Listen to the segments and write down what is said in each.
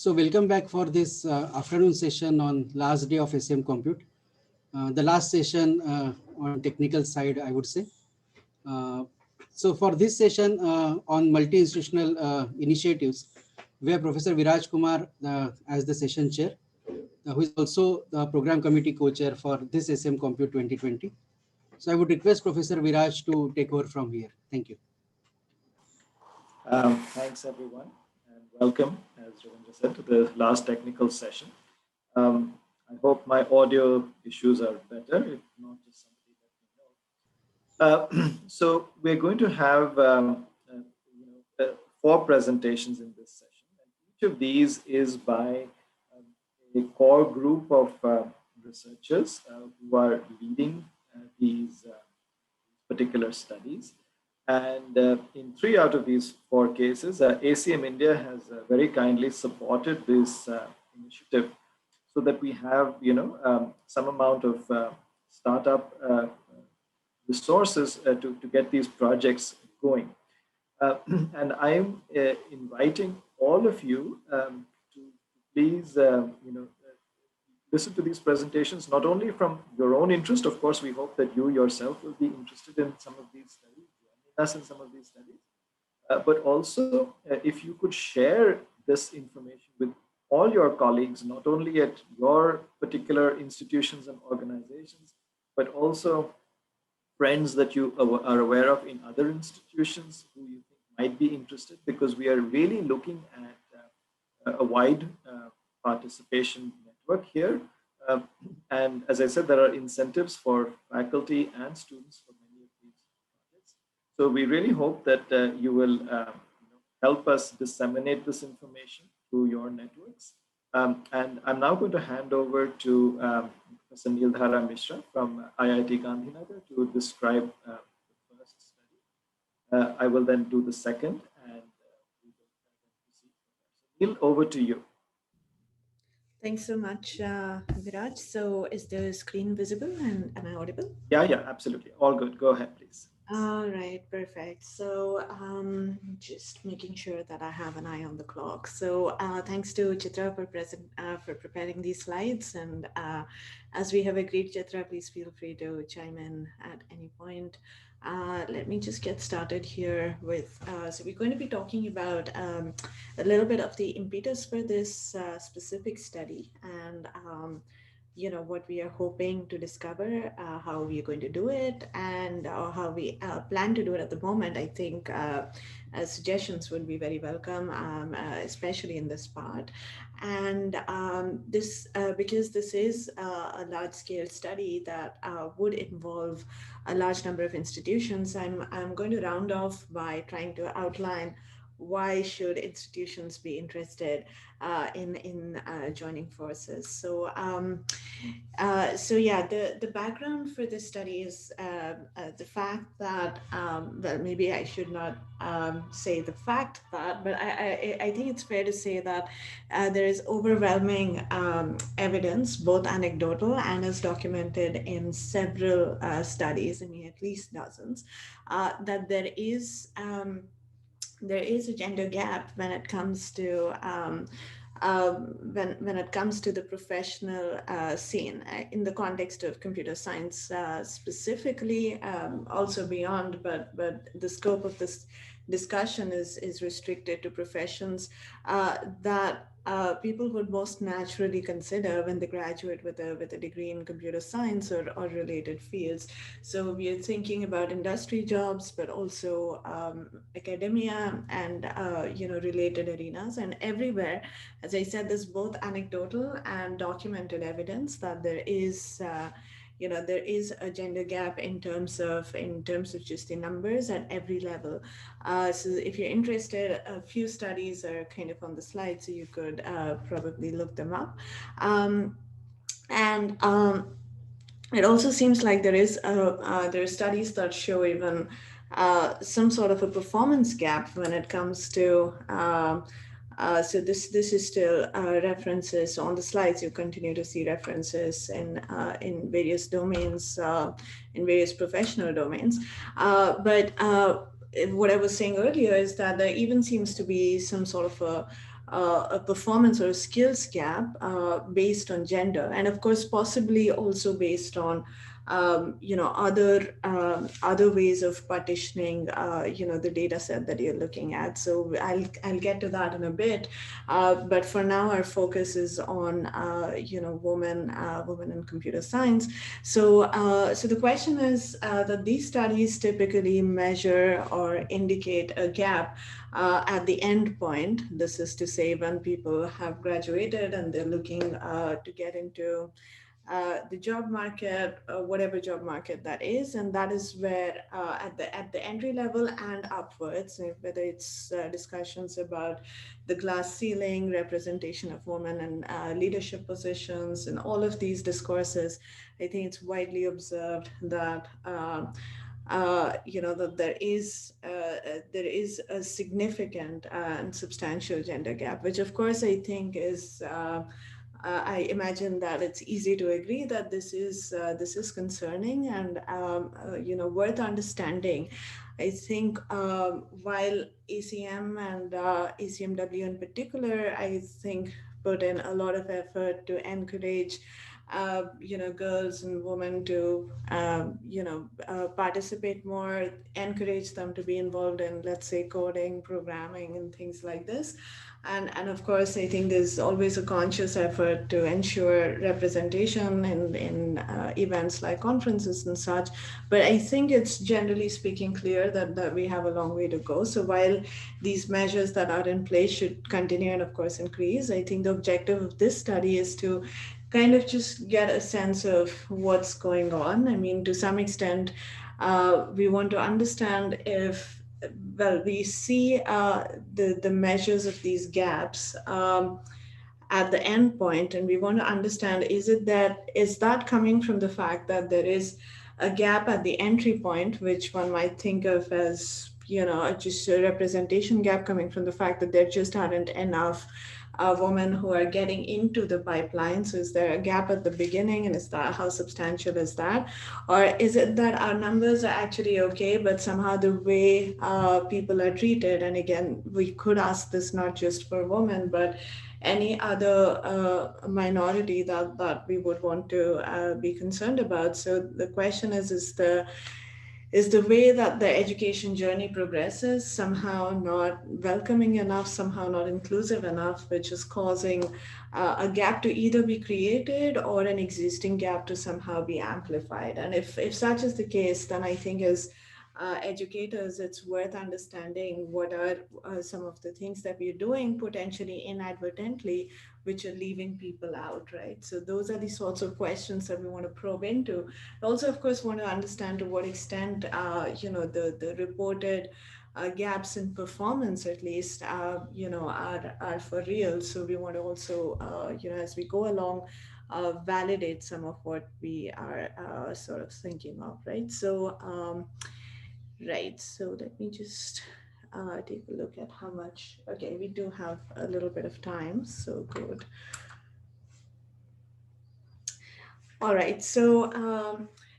So welcome back for this afternoon session on last day of SM Compute. The last session on technical side, I would say. So for this session on multi-institutional initiatives, we have Professor Viraj Kumar as the session chair, who is also the program committee co-chair for this SM Compute 2020. So I would request Professor Viraj to take over from here. Thank you. Thanks everyone, and welcome, as Ravindra said, to the last technical session. I hope my audio issues are better, if not, just somebody let me know. So we're going to have 4 presentations in this session, and each of these is by a core group of researchers who are leading these particular studies. And in 3 out of these 4 cases, ACM India has very kindly supported this initiative, so that we have, some amount of startup resources to get these projects going. And I'm inviting all of you to please, listen to these presentations, not only from your own interest. Of course, we hope that you yourself will be interested in some of these studies, joining us in some of these studies, but also if you could share this information with all your colleagues, not only at your particular institutions and organizations, but also friends that you are aware of in other institutions who you think might be interested, because we are really looking at a wide participation network here. And as I said, there are incentives for faculty and students for many of these projects. So we really hope that you will help us disseminate this information through your networks. And I'm now going to hand over to Professor Neeldhara Mishra from IIT Gandhinagar to describe the first study. I will then do the second, and we will proceed. So Neel, over to you. Thanks so much, Viraj. So is the screen visible and am I audible? Yeah, absolutely. All good. Go ahead, please. All right, perfect. So just making sure that I have an eye on the clock. So thanks to Chitra for preparing these slides. And as we have agreed, Chitra, please feel free to chime in at any point. Let me just get started here with, so we're going to be talking about a little bit of the impetus for this specific study, and what we are hoping to discover, how we are going to do it, and how we plan to do it at the moment. I think suggestions would be very welcome, especially in this part. And this, because this is a large-scale study that would involve a large number of institutions, I'm going to round off by trying to outline why should institutions be interested in joining forces. So yeah, the background for this study is the fact that, well, maybe I should not say the fact that, but I think it's fair to say that there is overwhelming evidence, both anecdotal and as documented in several studies, I mean at least dozens, that there is a gender gap when it comes to when it comes to the professional scene in the context of computer science specifically, also beyond, but the scope of this discussion is restricted to professions that people would most naturally consider when they graduate with a degree in computer science or related fields. So we are thinking about industry jobs, but also academia and related arenas. And everywhere, as I said, there's both anecdotal and documented evidence that there is there is a gender gap in terms of just the numbers at every level. So if you're interested, a few studies are kind of on the slide, so you could probably look them up. It also seems like there are studies that show even some sort of a performance gap when it comes to so this is still references on the slides. You continue to see references in various domains, in various professional domains. But what I was saying earlier is that there even seems to be some sort of a performance or a skills gap based on gender, and of course possibly also based on other ways of partitioning the data set that you're looking at. So I'll get to that in a bit, but for now our focus is on women in computer science. So the question is that these studies typically measure or indicate a gap at the end point. This is to say when people have graduated and they're looking to get into the job market, whatever job market that is, and that is where at the entry level and upwards, whether it's discussions about the glass ceiling, representation of women in leadership positions, and all of these discourses, I think it's widely observed that. That there is a significant and substantial gender gap, which of course I think is I imagine that it's easy to agree that this is concerning and worth understanding. I think while ACM and ACMW in particular, I think put in a lot of effort to encourage girls and women to participate more, encourage them to be involved in, let's say, coding, programming, and things like this. And of course, I think there's always a conscious effort to ensure representation in events like conferences and such. But I think it's generally speaking clear that we have a long way to go. So while these measures that are in place should continue and of course increase, I think the objective of this study is to kind of just get a sense of what's going on. I mean, to some extent, we want to understand if, well, we see the measures of these gaps at the end point, and we want to understand, is that coming from the fact that there is a gap at the entry point, which one might think of as, just a representation gap coming from the fact that there just aren't enough women who are getting into the pipeline. So is there a gap at the beginning, and is that, how substantial is that? Or is it that our numbers are actually okay, but somehow the way people are treated, and again, we could ask this not just for women, but any other minority that we would want to be concerned about. So the question is the way that the education journey progresses somehow not welcoming enough, somehow not inclusive enough, which is causing a gap to either be created or an existing gap to somehow be amplified. And if such is the case, then I think as educators, it's worth understanding what are some of the things that we're doing potentially inadvertently, which are leaving people out, right? So those are the sorts of questions that we want to probe into. Also, of course, want to understand to what extent, the reported gaps in performance, at least, are for real. So we want to also, as we go along, validate some of what we are sort of thinking of, right? Right, so let me just take a look at how much, okay, we do have a little bit of time, so good. All right, so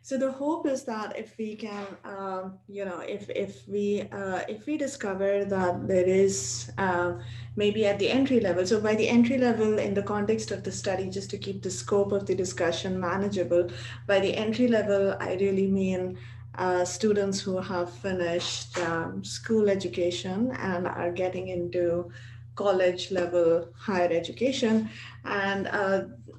the hope is that if we can, if we discover that there is maybe at the entry level. So by the entry level, in the context of the study, just to keep the scope of the discussion manageable, by the entry level, I really mean students who have finished school education and are getting into college level higher education, and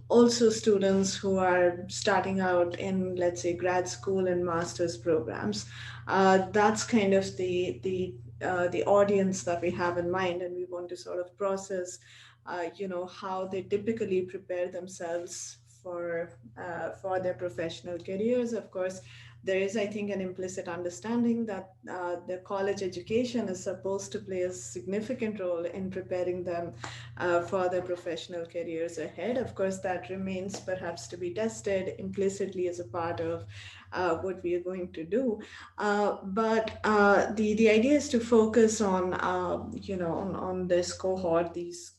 also students who are starting out in, let's say, grad school and master's programs. That's kind of the audience that we have in mind, and we want to sort of process, how they typically prepare themselves for their professional careers. Of course, there is, I think, an implicit understanding that the college education is supposed to play a significant role in preparing them for their professional careers ahead. Of course, that remains perhaps to be tested implicitly as a part of what we are going to do. But the idea is to focus on, on this cohort, this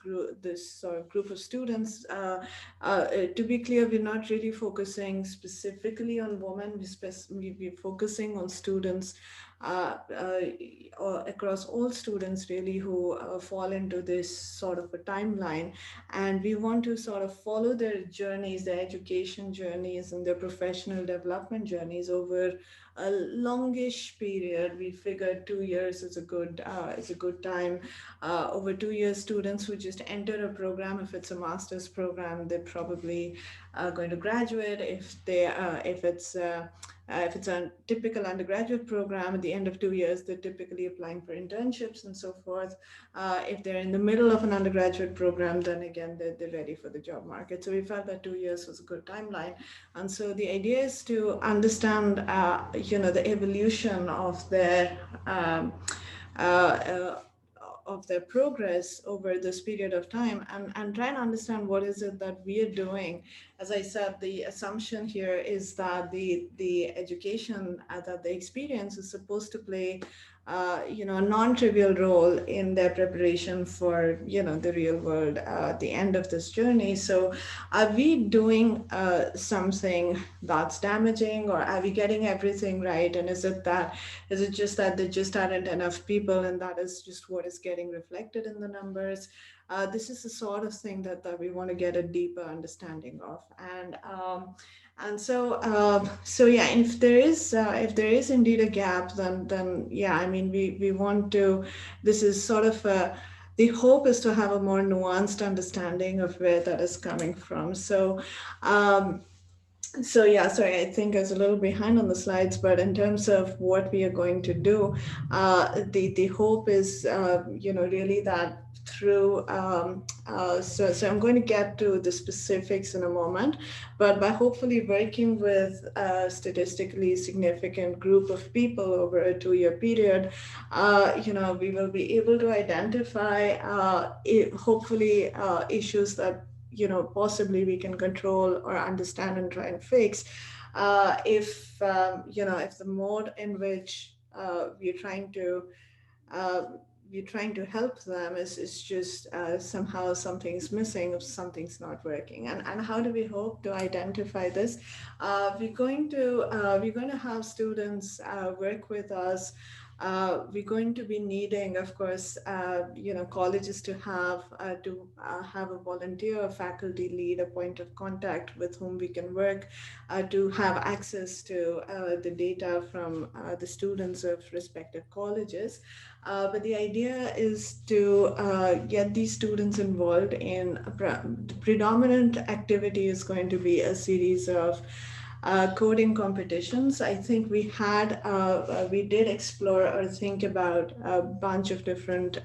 sort of group of students. To be clear, we're not really focusing specifically on women. We're focusing on students across all students really who fall into this sort of a timeline. And we want to sort of follow their journeys, their education journeys and their professional development journeys over a longish period. We figured 2 years is a good time. Over 2 years, students who just enter a program, if it's a master's program, they're probably going to graduate. If it's a typical undergraduate program, at the end of 2 years, they're typically applying for internships and so forth. If they're in the middle of an undergraduate program, then again, they're ready for the job market. So we felt that 2 years was a good timeline. And so the idea is to understand, the evolution uh, uh, of their progress over this period of time, and try and understand what is it that we are doing. As I said, the assumption here is that the education that they experience is supposed to play a non-trivial role in their preparation for the real world at the end of this journey. So are we doing something that's damaging, or are we getting everything right? And is it just that there just aren't enough people, and that is just what is getting reflected in the numbers? This is the sort of thing that we want to get a deeper understanding of. And so yeah, if there is indeed a gap, then yeah, I mean, we want to. This is sort of the hope is to have a more nuanced understanding of where that is coming from. Um, so yeah, sorry, I think I was a little behind on the slides, but in terms of what we are going to do, the hope is, really that through, so I'm going to get to the specifics in a moment, but by hopefully working with a statistically significant group of people over a 2-year period, we will be able to identify, hopefully, issues that possibly we can control or understand and try and fix. If the mode in which uh, we're trying to help them is just somehow something's missing, or something's not working. And how do we hope to identify this? We're going to have students work with us. We're going to be needing, of course, colleges to have a volunteer, a faculty lead, a point of contact with whom we can work to have access to the data from the students of respective colleges. But the idea is to get these students involved in the predominant activity is going to be a series of coding competitions. I think we did explore or think about a bunch of different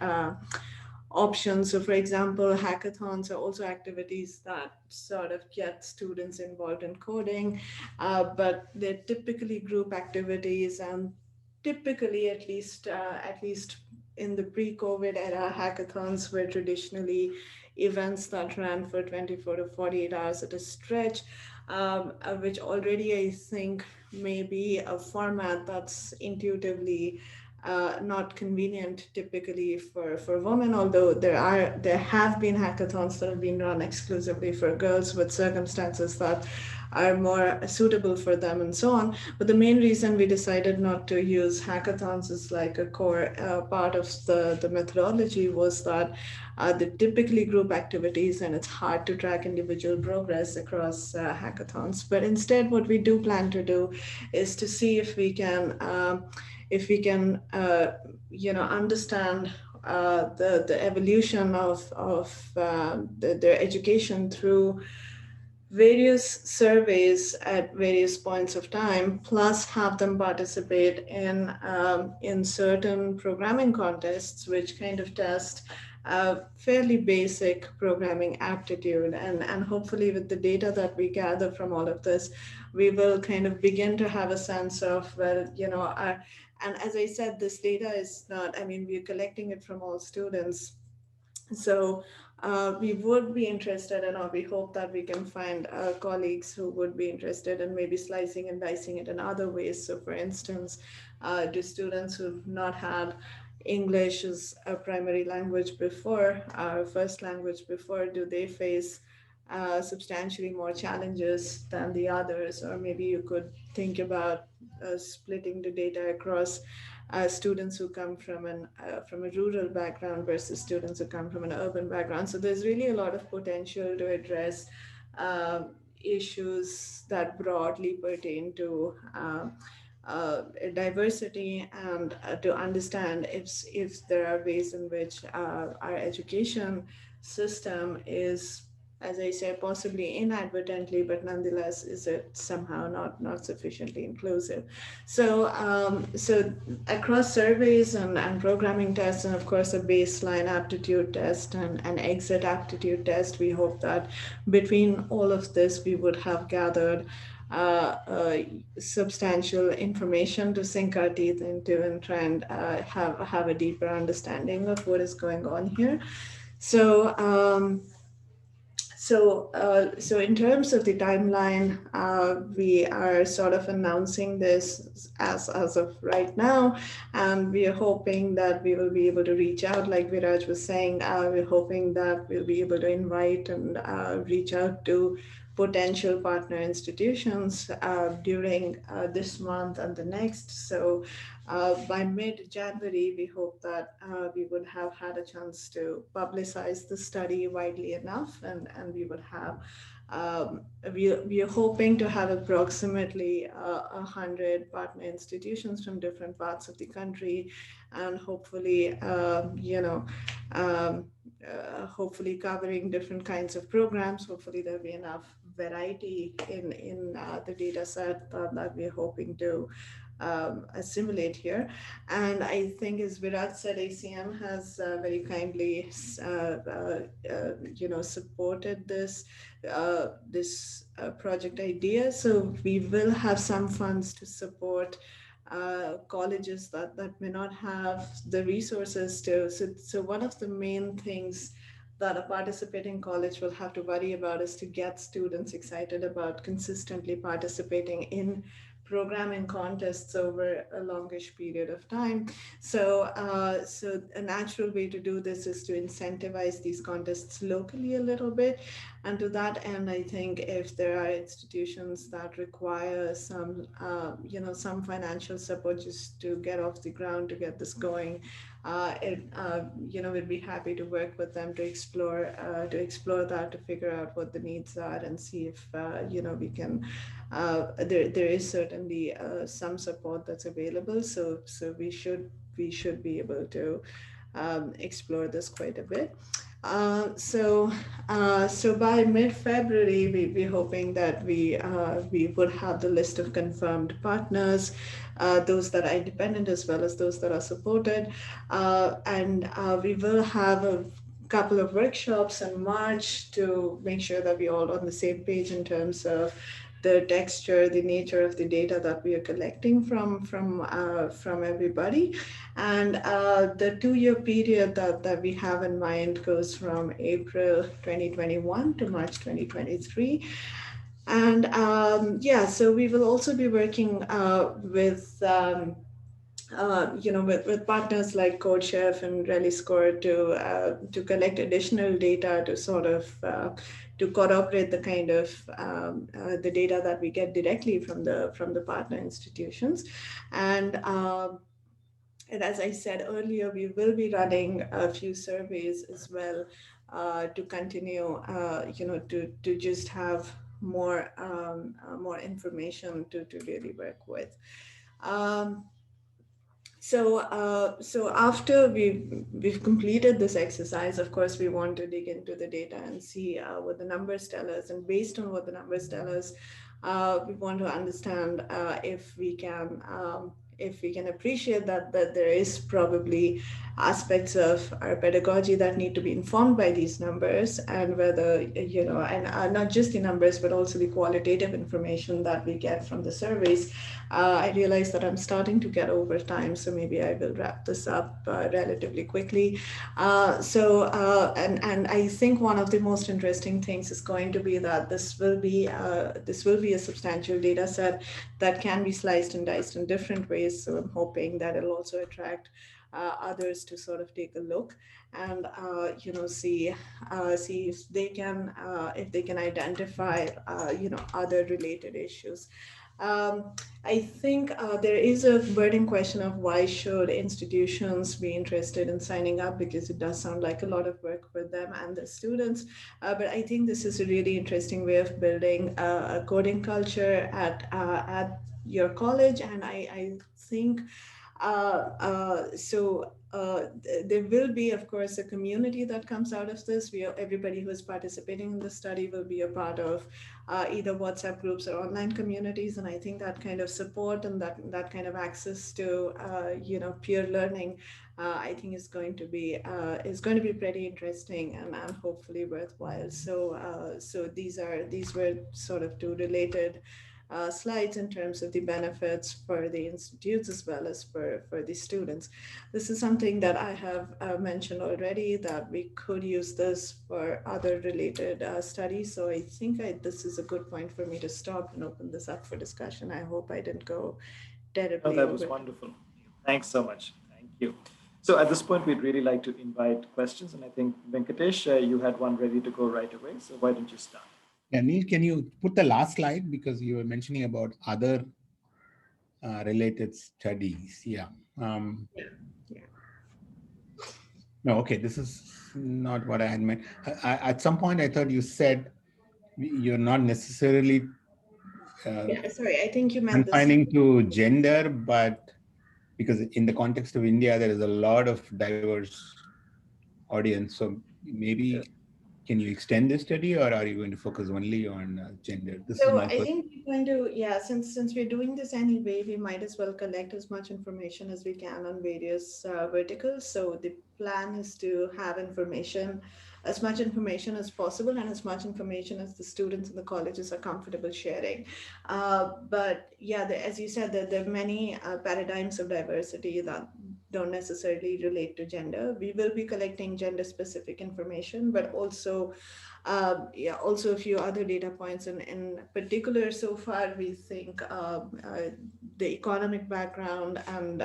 options. So for example, hackathons are also activities that sort of get students involved in coding, but they're typically group activities, and typically, at least in the pre-COVID era, hackathons were traditionally events that ran for 24 to 48 hours at a stretch, which already I think may be a format that's intuitively not convenient typically for women, although there have been hackathons that have been run exclusively for girls with circumstances that are more suitable for them and so on. But the main reason we decided not to use hackathons as like a core part of the methodology was that they're typically group activities, and it's hard to track individual progress across hackathons. But instead, what we do plan to do is to see if we can understand the evolution of their education through various surveys at various points of time, plus have them participate in certain programming contests, which kind of test fairly basic programming aptitude. And hopefully with the data that we gather from all of this, we will kind of begin to have a sense of, well, and as I said, this data is not, I mean, we're collecting it from all students. So we would be interested, and we hope that we can find colleagues who would be interested in maybe slicing and dicing it in other ways. So, for instance, do students who've not had English as a primary language before, first language before, do they face substantially more challenges than the others? Or maybe you could think about splitting the data across students who come from a rural background versus students who come from an urban background. So there's really a lot of potential to address issues that broadly pertain to diversity, and to understand if there are ways in which our education system is, as I say, possibly inadvertently, but nonetheless, is it somehow not sufficiently inclusive? So across surveys and programming tests, and of course a baseline aptitude test and an exit aptitude test, we hope that between all of this, we would have gathered substantial information to sink our teeth into and try and have a deeper understanding of what is going on here. So, so in terms of the timeline, we are sort of announcing this as of right now, and we are hoping that we will be able to reach out, like Viraj was saying. We're hoping that we'll be able to invite and reach out to potential partner institutions during this month and the next. So by mid-January, we hope that we would have had a chance to publicize the study widely enough, and we would have we are hoping to have approximately 100 partner institutions from different parts of the country, and hopefully, hopefully covering different kinds of programs. Hopefully, there'll be enough variety in the data set that we're hoping to assimilate here. And I think, as Virat said, ACM has very kindly, supported this project idea. So we will have some funds to support colleges that may not have the resources to. So one of the main things that a participating college will have to worry about is to get students excited about consistently participating in programming contests over a longish period of time. So a natural way to do this is to incentivize these contests locally a little bit. And to that end, I think if there are institutions that require some financial support just to get off the ground, to get this going, we'd be happy to work with them to explore that, to figure out what the needs are, and see if we can. There is certainly some support that's available, so we should be able to explore this quite a bit. So by mid-February, we're hoping that we would have the list of confirmed partners, those that are independent as well as those that are supported, and we will have a couple of workshops in March to make sure that we're all on the same page in terms of the texture, the nature of the data that we are collecting from everybody. And the 2-year period that we have in mind goes from April 2021 to March 2023. And so we will also be working with with partners like CodeChef and RallyScore to collect additional data to sort of to corroborate the kind of the data that we get directly from the partner institutions. And as I said earlier, we will be running a few surveys as well to continue, to just have more information to really work with. So after we've completed this exercise, of course, we want to dig into the data and see what the numbers tell us. And based on what the numbers tell us, we want to understand if we can appreciate that there is probably aspects of our pedagogy that need to be informed by these numbers, and whether, and not just the numbers, but also the qualitative information that we get from the surveys. I realize that I'm starting to get over time, so maybe I will wrap this up relatively quickly. And I think one of the most interesting things is going to be that this will be a substantial data set that can be sliced and diced in different ways. So I'm hoping that it'll also attract others to sort of take a look and see if they can identify other related issues. I think there is a burning question of why should institutions be interested in signing up, because it does sound like a lot of work for them and the students. But I think this is a really interesting way of building a coding culture at your college, and I think there will be, of course, a community that comes out of this. Everybody who is participating in the study will be a part of either WhatsApp groups or online communities, and I think that kind of support and that kind of access to peer learning, I think is going to be pretty interesting and hopefully worthwhile. So these were sort of two related slides in terms of the benefits for the institutes as well as for the students. This is something that I have mentioned already, that we could use this for other related studies. So I think this is a good point for me to stop and open this up for discussion. I hope I didn't go No, terribly that was over. wonderful. Thanks so much. Thank you. So at this point, we'd really like to invite questions. And I think, Venkatesh, you had one ready to go right away. So why don't you start? Yeah, Neil, can you put the last slide, because you were mentioning about other related studies? Yeah. Yeah. No, okay, this is not what I had meant. At some point, I thought you said you're not necessarily Yeah, sorry, I think you meant this. confining to gender, but because in the context of India, there is a lot of diverse audience. So maybe can you extend this study, or are you going to focus only on gender? This is So my I first. think we're going to, yeah, since we're doing this anyway, we might as well collect as much information as we can on various verticals. So the plan is to have information, as much information as possible, and as much information as the students in the colleges are comfortable sharing. But yeah, as you said, there are many paradigms of diversity that don't necessarily relate to gender. We will be collecting gender specific information, but also yeah, also a few other data points. In particular, so far, we think the economic background and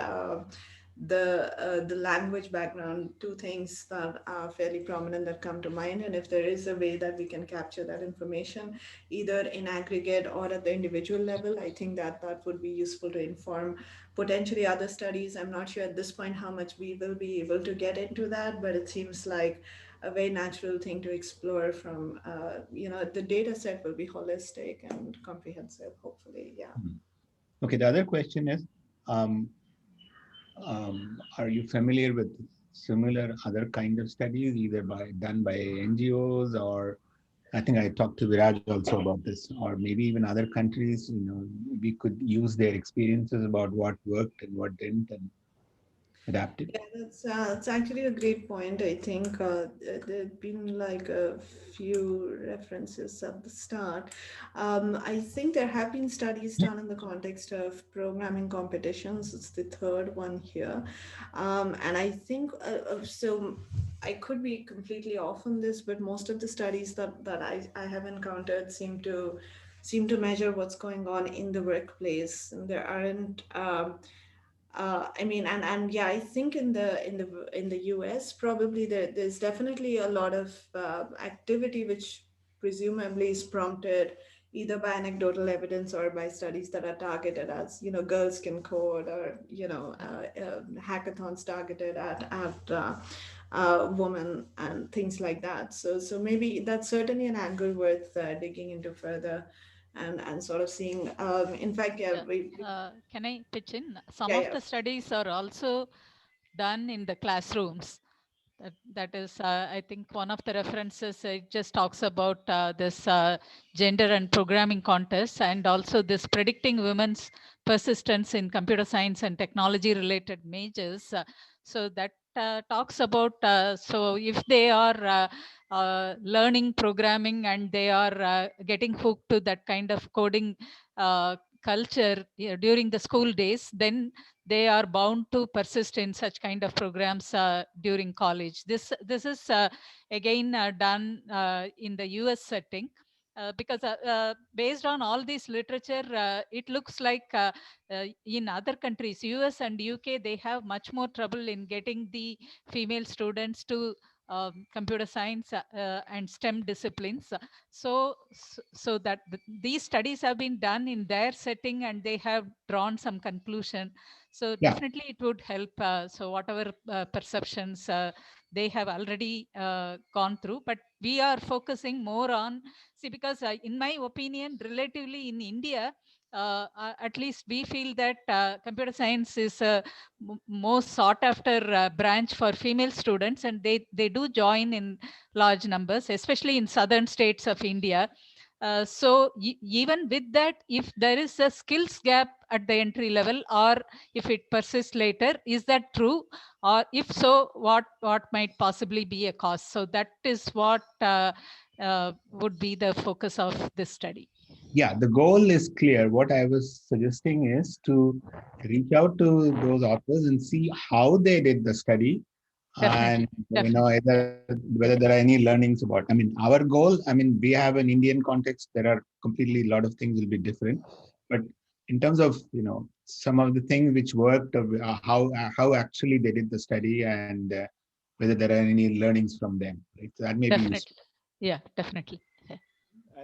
the language background, two things that are fairly prominent that come to mind. And if there is a way that we can capture that information, either in aggregate or at the individual level, I think that would be useful to inform potentially other studies. I'm not sure at this point how much we will be able to get into that, but it seems like a very natural thing to explore from, the data set will be holistic and comprehensive, hopefully. Yeah. Okay, the other question is, are you familiar with similar other kind of studies, either done by NGOs, or I think I talked to Viraj also about this, or maybe even other countries, we could use their experiences about what worked and what didn't and adapt it. Yeah, that's actually a great point. I think there've been like a few references at the start. I think there have been studies done in the context of programming competitions. It's the third one here, and I think so. I could be completely off on this, but most of the studies that I have encountered seem to measure what's going on in the workplace, and there aren't. I mean, and yeah, I think in the US, probably there's definitely a lot of activity which presumably is prompted either by anecdotal evidence or by studies that are targeted as, girls can code, or hackathons targeted at women and things like that. So maybe that's certainly an angle worth digging into further and sort of seeing. In fact, yeah, Can I pitch in? Some yeah, of yeah. the studies are also done in the classrooms. That is, I think one of the references, it just talks about this gender and programming contest, and also this predicting women's persistence in computer science and technology related majors. So that talks about, so if they are learning programming and they are getting hooked to that kind of coding culture during the school days, then they are bound to persist in such kind of programs during college. This is again done in the US setting. Because based on all this literature, it looks like in other countries, US and UK, they have much more trouble in getting the female students to computer science and STEM disciplines. So that these studies have been done in their setting and they have drawn some conclusion. So Yeah. definitely it would help. So whatever perceptions they have already gone through, but we are focusing more on, see, because in my opinion, relatively in India, at least we feel that computer science is a most sought after branch for female students, and they do join in large numbers, especially in southern states of India. So even with that, if there is a skills gap at the entry level, or if it persists later, is that true? Or if so, what might possibly be a cause? So that is what would be the focus of this study. Yeah, the goal is clear. What I was suggesting is to reach out to those authors and see how they did the study, and Definitely. whether there are any learnings about. I mean, our goal. I mean, we have an Indian context. There are completely a lot of things will be different, but in terms of some of the things which worked, how actually they did the study, and whether there are any learnings from them. Right, so that may be useful. Definitely. Yeah, definitely. Yeah.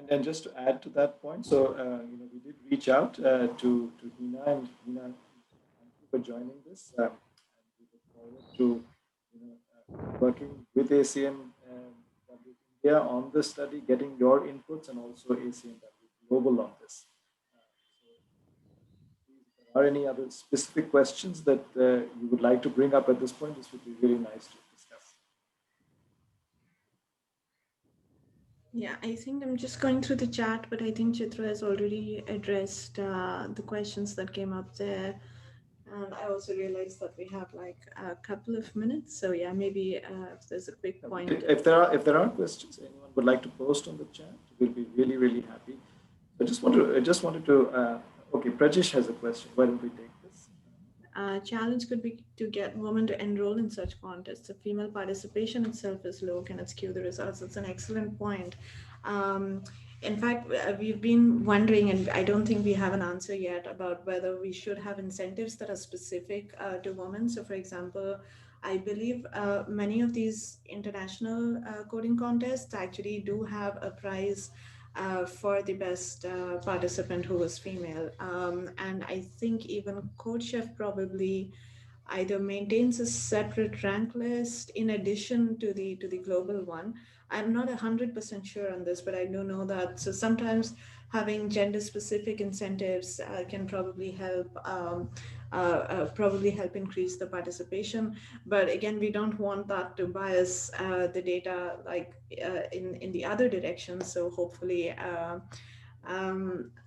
And just to add to that point, so we did reach out to Hina, and Hina, thank you for joining this. And we look forward to working with ACM India on this study, getting your inputs, and also ACMW Global on this. So, please, if there are any other specific questions that you would like to bring up at this point, this would be really nice to discuss. Yeah, I think I'm just going through the chat, but I think Chitra has already addressed the questions that came up there. And I also realized that we have like a couple of minutes. So yeah, maybe if there's a quick point. If there are questions anyone would like to post on the chat, we'll be really, really happy. I just wanted to okay, Prajesh has a question. Why don't we take this? Challenge could be to get women to enroll in such contests. If female participation itself is low, can it skew the results? It's an excellent point. In fact, we've been wondering, and I don't think we have an answer yet, about whether we should have incentives that are specific to women. So, for example, I believe many of these international coding contests actually do have a prize for the best participant who was female. And I think even CodeChef probably either maintains a separate rank list in addition to the global one. I'm not 100% sure on this, but I do know that. So sometimes having gender specific incentives can probably help increase the participation. But again, we don't want that to bias the data like in the other direction. So hopefully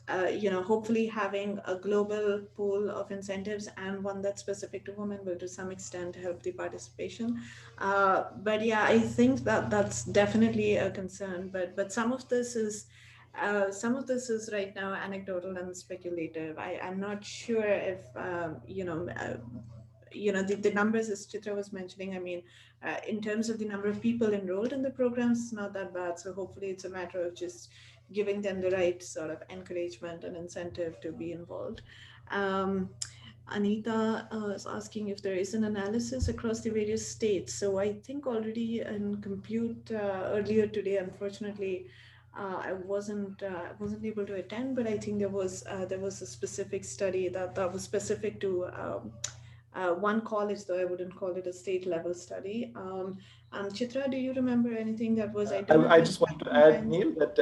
hopefully having a global pool of incentives and one that's specific to women will to some extent help the participation. But yeah, I think that that's definitely a concern. But some of this is right now anecdotal and speculative. I'm not sure if the numbers as Chitra was mentioning. I mean, in terms of the number of people enrolled in the programs, it's not that bad. So hopefully it's a matter of just giving them the right sort of encouragement and incentive to be involved. Anita is asking if there is an analysis across the various states. So I think already in compute earlier today, unfortunately, I wasn't able to attend, but I think there was a specific study that was specific to one college, though I wouldn't call it a state level study. Chitra, do you remember anything that was? I just wanted to add, Neil, that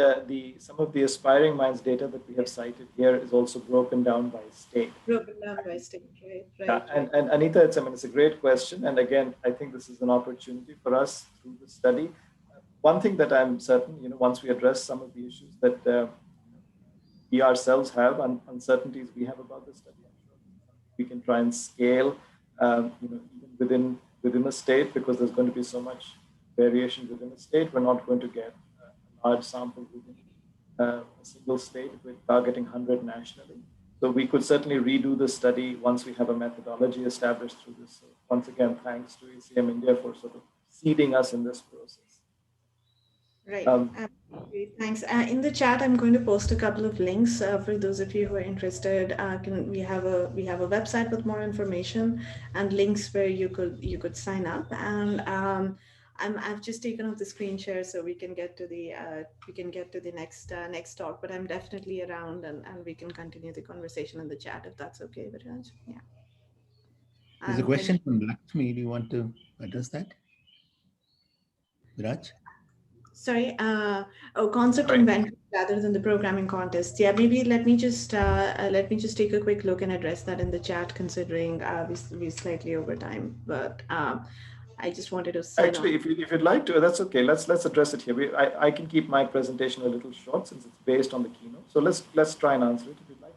some of the aspiring minds data that we have cited here is also broken down by state. Broken down by state, right? Yeah, and Anita, it's a great question, and again, I think this is an opportunity for us through the study. One thing that I'm certain, once we address some of the issues that we ourselves have, uncertainties we have about the study, I'm sure we can try and scale, even within a state, because there's going to be so much variation within a state. We're not going to get a large sample within a single state. We're targeting 100 nationally. So we could certainly redo the study once we have a methodology established through this. So once again, thanks to ACM India for sort of seeding us in this process. Right. Thanks. In the chat, I'm going to post a couple of links for those of you who are interested. We have a website with more information and links where you could sign up. And I've just taken off the screen share so we can get to the next talk. But I'm definitely around, and we can continue the conversation in the chat if that's okay, Viraj. Yeah. There's a question from Lakshmi. Do you want to address that, Viraj? Sorry, concept inventory rather than the programming contest. Yeah, maybe let me just take a quick look and address that in the chat, considering we slightly over time. But I just wanted to sign Actually, off. if you'd like to, that's okay. Let's address it here. I can keep my presentation a little short since it's based on the keynote. So let's try and answer it if you'd like.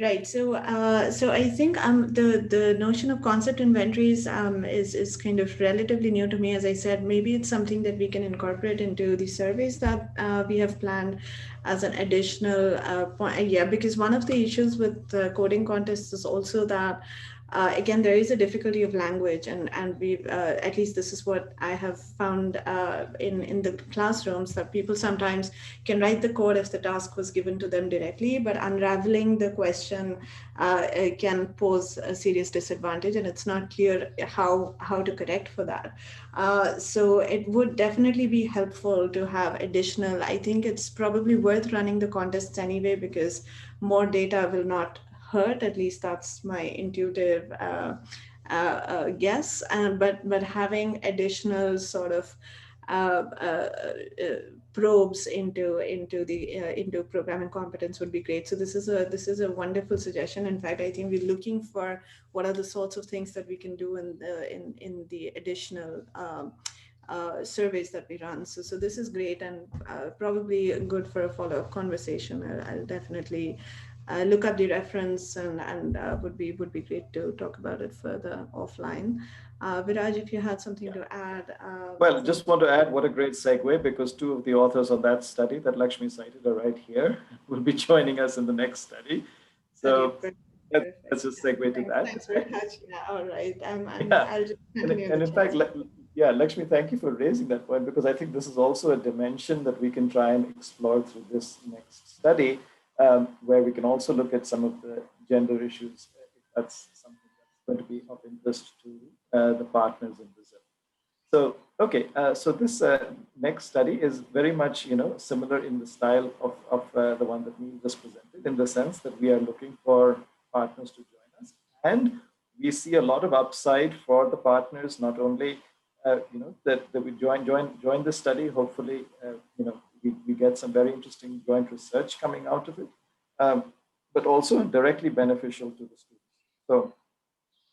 Right. So I think the notion of concept inventories is kind of relatively new to me. As I said, maybe it's something that we can incorporate into the surveys that we have planned as an additional point. Yeah, because one of the issues with coding contests is also that again, there is a difficulty of language, and we've at least this is what I have found in the classrooms, that people sometimes can write the code if the task was given to them directly, but unraveling the question can pose a serious disadvantage, and it's not clear how to correct for that. So it would definitely be helpful to have additional. I think it's probably worth running the contests anyway, because more data will not hurt. At least that's my intuitive guess. But having additional sort of probes into programming competence would be great. So this is a wonderful suggestion. In fact, I think we're looking for what are the sorts of things that we can do in the additional surveys that we run. So this is great, and probably good for a follow-up conversation. I'll definitely look up the reference, and would be great to talk about it further offline. Viraj, if you had something to add. Well, just want to add what a great segue, because two of the authors of that study that Lakshmi cited are right here, will be joining us in the next study. So let's just segue to that. Thanks very much. Yeah, all right. Yeah. I'll just continue. And in fact, yeah, Lakshmi, thank you for raising that point, because I think this is also a dimension that we can try and explore through this next study, where we can also look at some of the gender issues, if that's something that's going to be of interest to the partners in Brazil. So, okay, so this next study is very much, similar in the style of the one that Neil just presented, in the sense that we are looking for partners to join us, and we see a lot of upside for the partners. Not only, that we join the study. Hopefully, we get some very interesting joint research coming out of it, but also directly beneficial to the students. So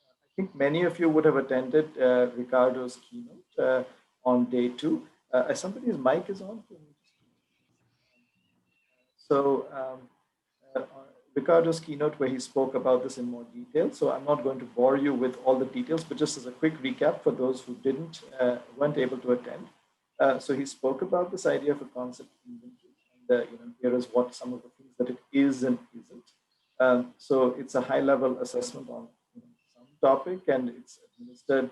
I think many of you would have attended Ricardo's keynote on day 2. Somebody's mic is on. So Ricardo's keynote, where he spoke about this in more detail. So I'm not going to bore you with all the details, but just as a quick recap for those who weren't able to attend. So he spoke about this idea of a concept inventory, and here is what some of the things that it is and isn't. So it's a high-level assessment on some topic, and it's administered,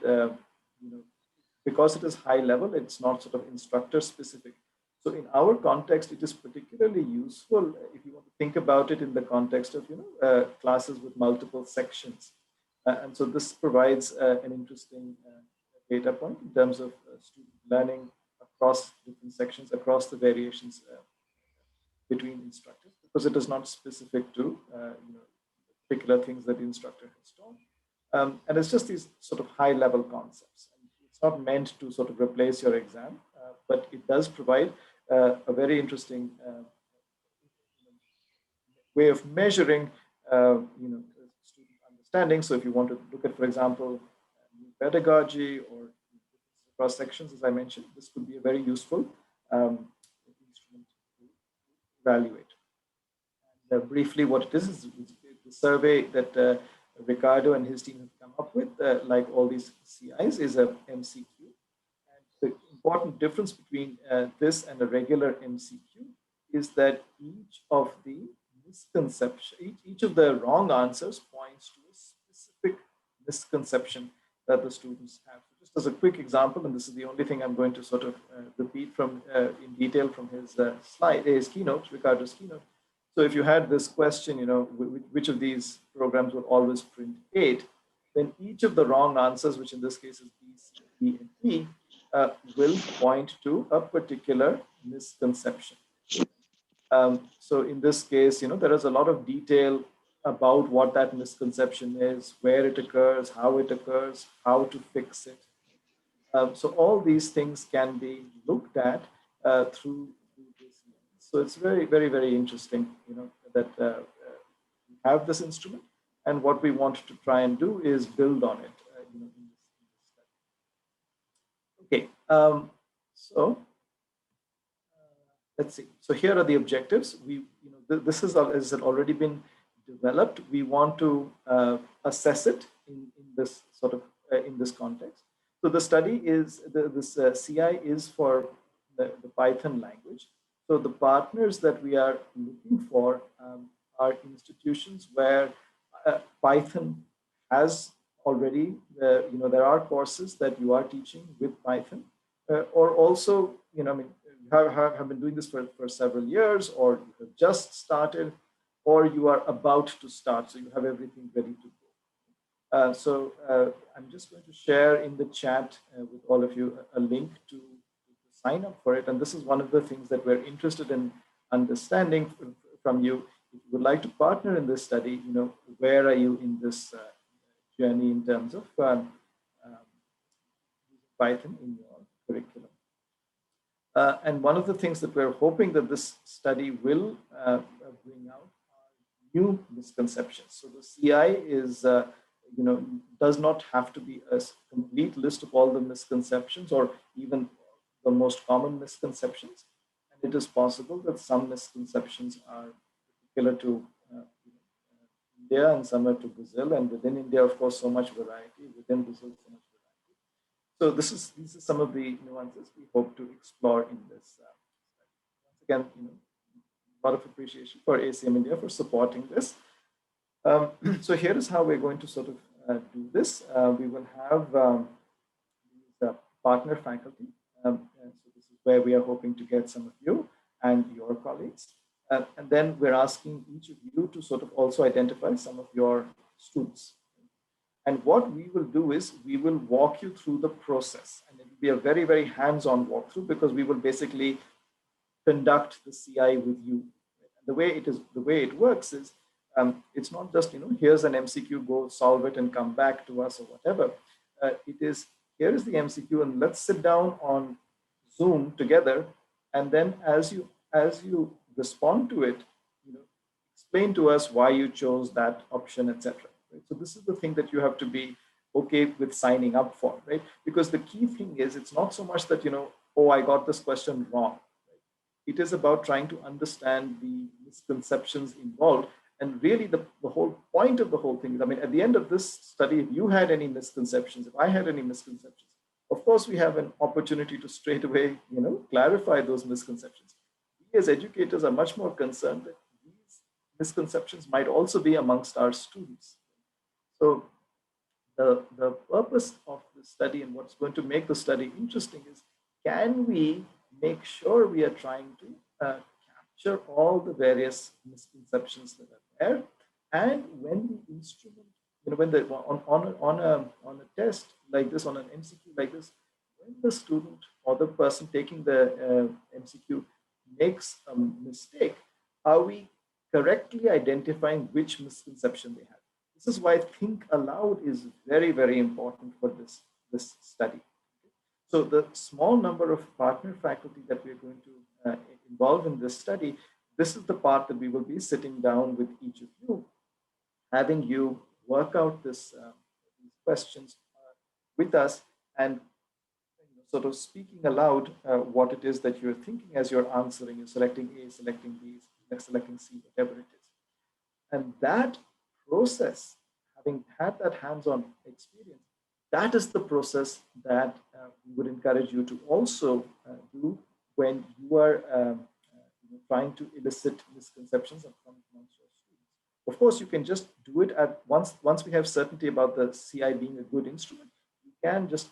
because it is high level, it's not sort of instructor specific. So in our context, it is particularly useful if you want to think about it in the context of classes with multiple sections. And so this provides an interesting data point in terms of student learning across different sections, across the variations between instructors, because it is not specific to particular things that the instructor has taught. And it's just these sort of high level concepts. And it's not meant to sort of replace your exam, but it does provide a very interesting way of measuring, student understanding. So if you want to look at, for example, pedagogy or cross sections, as I mentioned, this could be a very useful instrument to evaluate. And briefly, what it is the survey that Ricardo and his team have come up with, like all these CIs, is a MCQ. The important difference between this and a regular MCQ is that each of the misconception, each of the wrong answers points to a specific misconception that the students have. So just as a quick example, and this is the only thing I'm going to sort of repeat from in detail from his his keynote, Ricardo's keynote. So if you had this question, which of these programs will always print 8, then each of the wrong answers, which in this case is B, C, D, and E, will point to a particular misconception. So in this case, there is a lot of detail about what that misconception is, where it occurs, how to fix it. So all these things can be looked at through this. So it's very, very, very interesting, that we have this instrument, and what we want to try and do is build on it. In this study. Okay, so let's see. So here are the objectives. This has already been developed. We want to assess it in this sort of in this context. So the study is this CI is for the Python language. So the partners that we are looking for are institutions where Python has already, there are courses that you are teaching with Python, or also, have been doing this for several years, or you have just started, or you are about to start, so you have everything ready to go. So I'm just going to share in the chat with all of you a link to sign up for it. And this is one of the things that we're interested in understanding from you. If you would like to partner in this study, where are you in this journey in terms of Python in your curriculum? And one of the things that we're hoping that this study will bring out are new misconceptions. So the CI is, does not have to be a complete list of all the misconceptions or even the most common misconceptions. And it is possible that some misconceptions are particular to India and some are to Brazil. And within India, of course, so much variety. Within Brazil, so much variety. So these are some of the nuances we hope to explore in this. Once again, a lot of appreciation for ACM India for supporting this. So here is how we're going to sort of do this. We will have these partner faculty. So this is where we are hoping to get some of you and your colleagues. And then we're asking each of you to sort of also identify some of your students. And what we will do is we will walk you through the process, and it will be a very, very hands-on walkthrough, because we will basically conduct the CI with you. The way it works is it's not just here's an MCQ, go solve it and come back to us or whatever. It is, here is the MCQ, and let's sit down on Zoom together, and then as you respond to it, explain to us why you chose that option, etc. Right? So this is the thing that you have to be okay with signing up for, right? Because the key thing is, it's not so much that oh, I got this question wrong. Right? It is about trying to understand the misconceptions involved. And really the whole point of the whole thing is, I mean, at the end of this study, if you had any misconceptions, if I had any misconceptions, of course, we have an opportunity to straight away, clarify those misconceptions. We as educators are much more concerned that these misconceptions might also be amongst our students. So the purpose of the study and what's going to make the study interesting is, can we make sure we are trying to capture all the various misconceptions that are there, and when the instrument, when the on a test like this, on an MCQ like this, when the student or the person taking the MCQ makes a mistake, are we correctly identifying which misconception they have? This is why think aloud is very, very important for this study. So the small number of partner faculty that we're going to involve in this study, this is the part that we will be sitting down with each of you, having you work out these questions with us, and sort of speaking aloud what it is that you're thinking as you're answering. You're selecting A, selecting B, selecting C, whatever it is. And that process, having had that hands-on experience, that is the process that we would encourage you to also do when you are trying to elicit misconceptions amongst your students. Of course, you can just do it at once we have certainty about the CI being a good instrument. You can just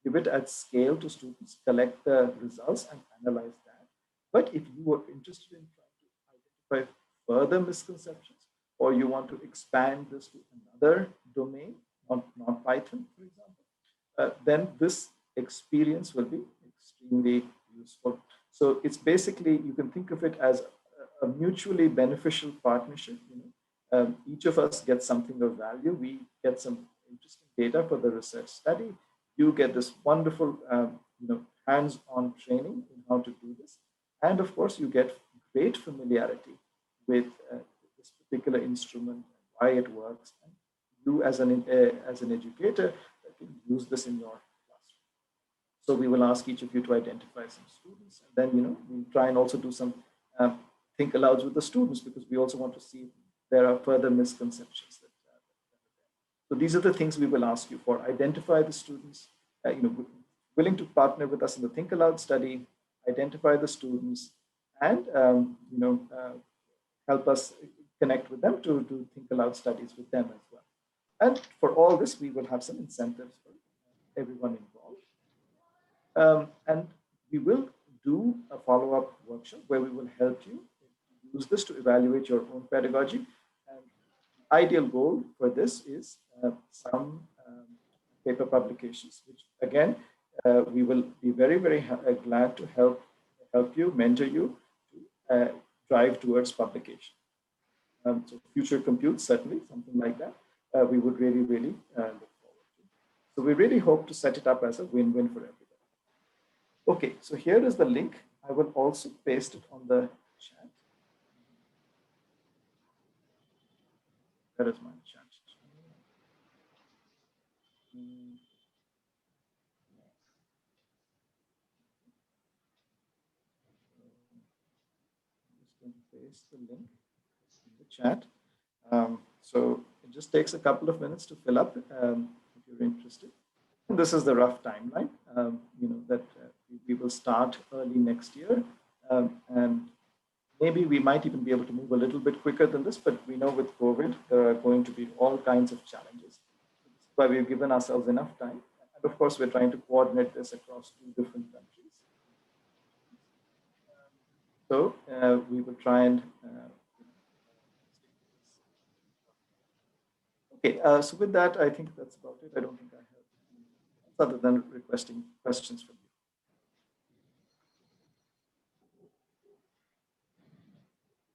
give it at scale to students, collect the results and analyze that. But if you are interested in trying to identify further misconceptions, or you want to expand this to another domain, not Python, for example, then this experience will be extremely useful. So it's basically, you can think of it as a mutually beneficial partnership. Each of us gets something of value. We get some interesting data for the research study. You get this wonderful, hands-on training in how to do this. And of course, you get great familiarity with this particular instrument, why it works. And you as an educator can use this in your classroom. So we will ask each of you to identify some students. And then, we try and also do some think alouds with the students, because we also want to see if there are further misconceptions. So these are the things we will ask you for. Identify the students, willing to partner with us in the Think Aloud study, identify the students, and help us connect with them to do Think Aloud studies with them as well. And for all this, we will have some incentives for everyone involved. And we will do a follow-up workshop where we will help you use this to evaluate your own pedagogy. And the ideal goal for this is some paper publications, which again, we will be very, very glad to help you, mentor you to drive towards publication. So future compute, certainly, something like that, we would really, really look forward to. So we really hope to set it up as a win-win for everybody. Okay, so here is the link. I will also paste it on the chat. That is my chat. Paste the link in the chat. So it just takes a couple of minutes to fill up if you're interested. And this is the rough timeline, that we will start early next year. And maybe we might even be able to move a little bit quicker than this, but we know with COVID, there are going to be all kinds of challenges. That's why we've given ourselves enough time. And of course, we're trying to coordinate this across 2 different countries. So we will try and okay. So with that, I think that's about it. I don't think I have anything else other than requesting questions from you.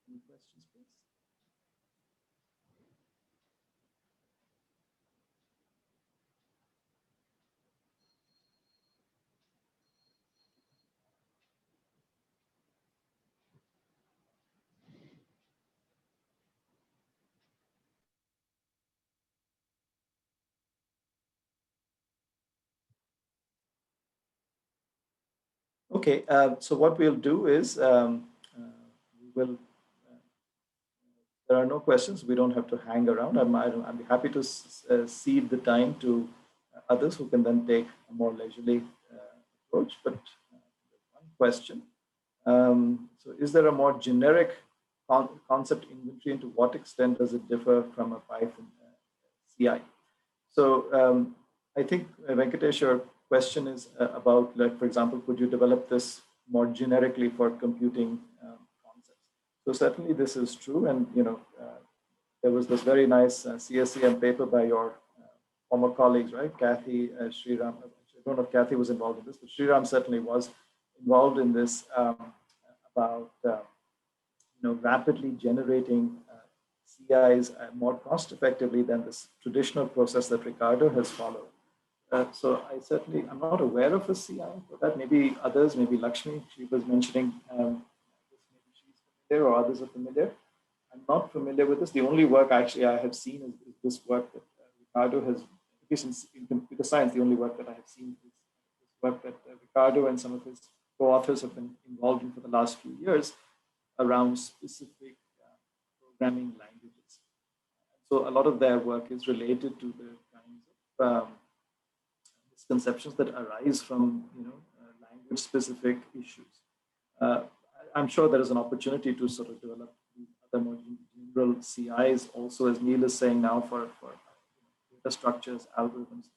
Any questions, please? Okay, so what we'll do is we will. There are no questions. We don't have to hang around. I'm happy to cede the time to others who can then take a more leisurely approach. But one question. So is there a more generic concept inventory, and to what extent does it differ from a Python CI? So I think, Venkatesh, your question is about, like, for example, could you develop this more generically for computing concepts? So certainly this is true. And, there was this very nice CSCM paper by your former colleagues, right? Kathy, Sriram. I don't know if Kathy was involved in this, but Sriram certainly was involved in this about, rapidly generating CIs more cost effectively than this traditional process that Ricardo has followed. So I'm not aware of a CI for that. Maybe others, maybe Lakshmi, she was mentioning, maybe she's familiar or others are familiar. I'm not familiar with this. The only work actually I have seen is this work that Ricardo has, at least in computer science, the only work that I have seen is this work that Ricardo and some of his co-authors have been involved in for the last few years around specific programming languages. So a lot of their work is related to the kinds of misconceptions that arise from language-specific issues. I'm sure there is an opportunity to sort of develop other more general CIs also, as Neil is saying now, for data structures, algorithms.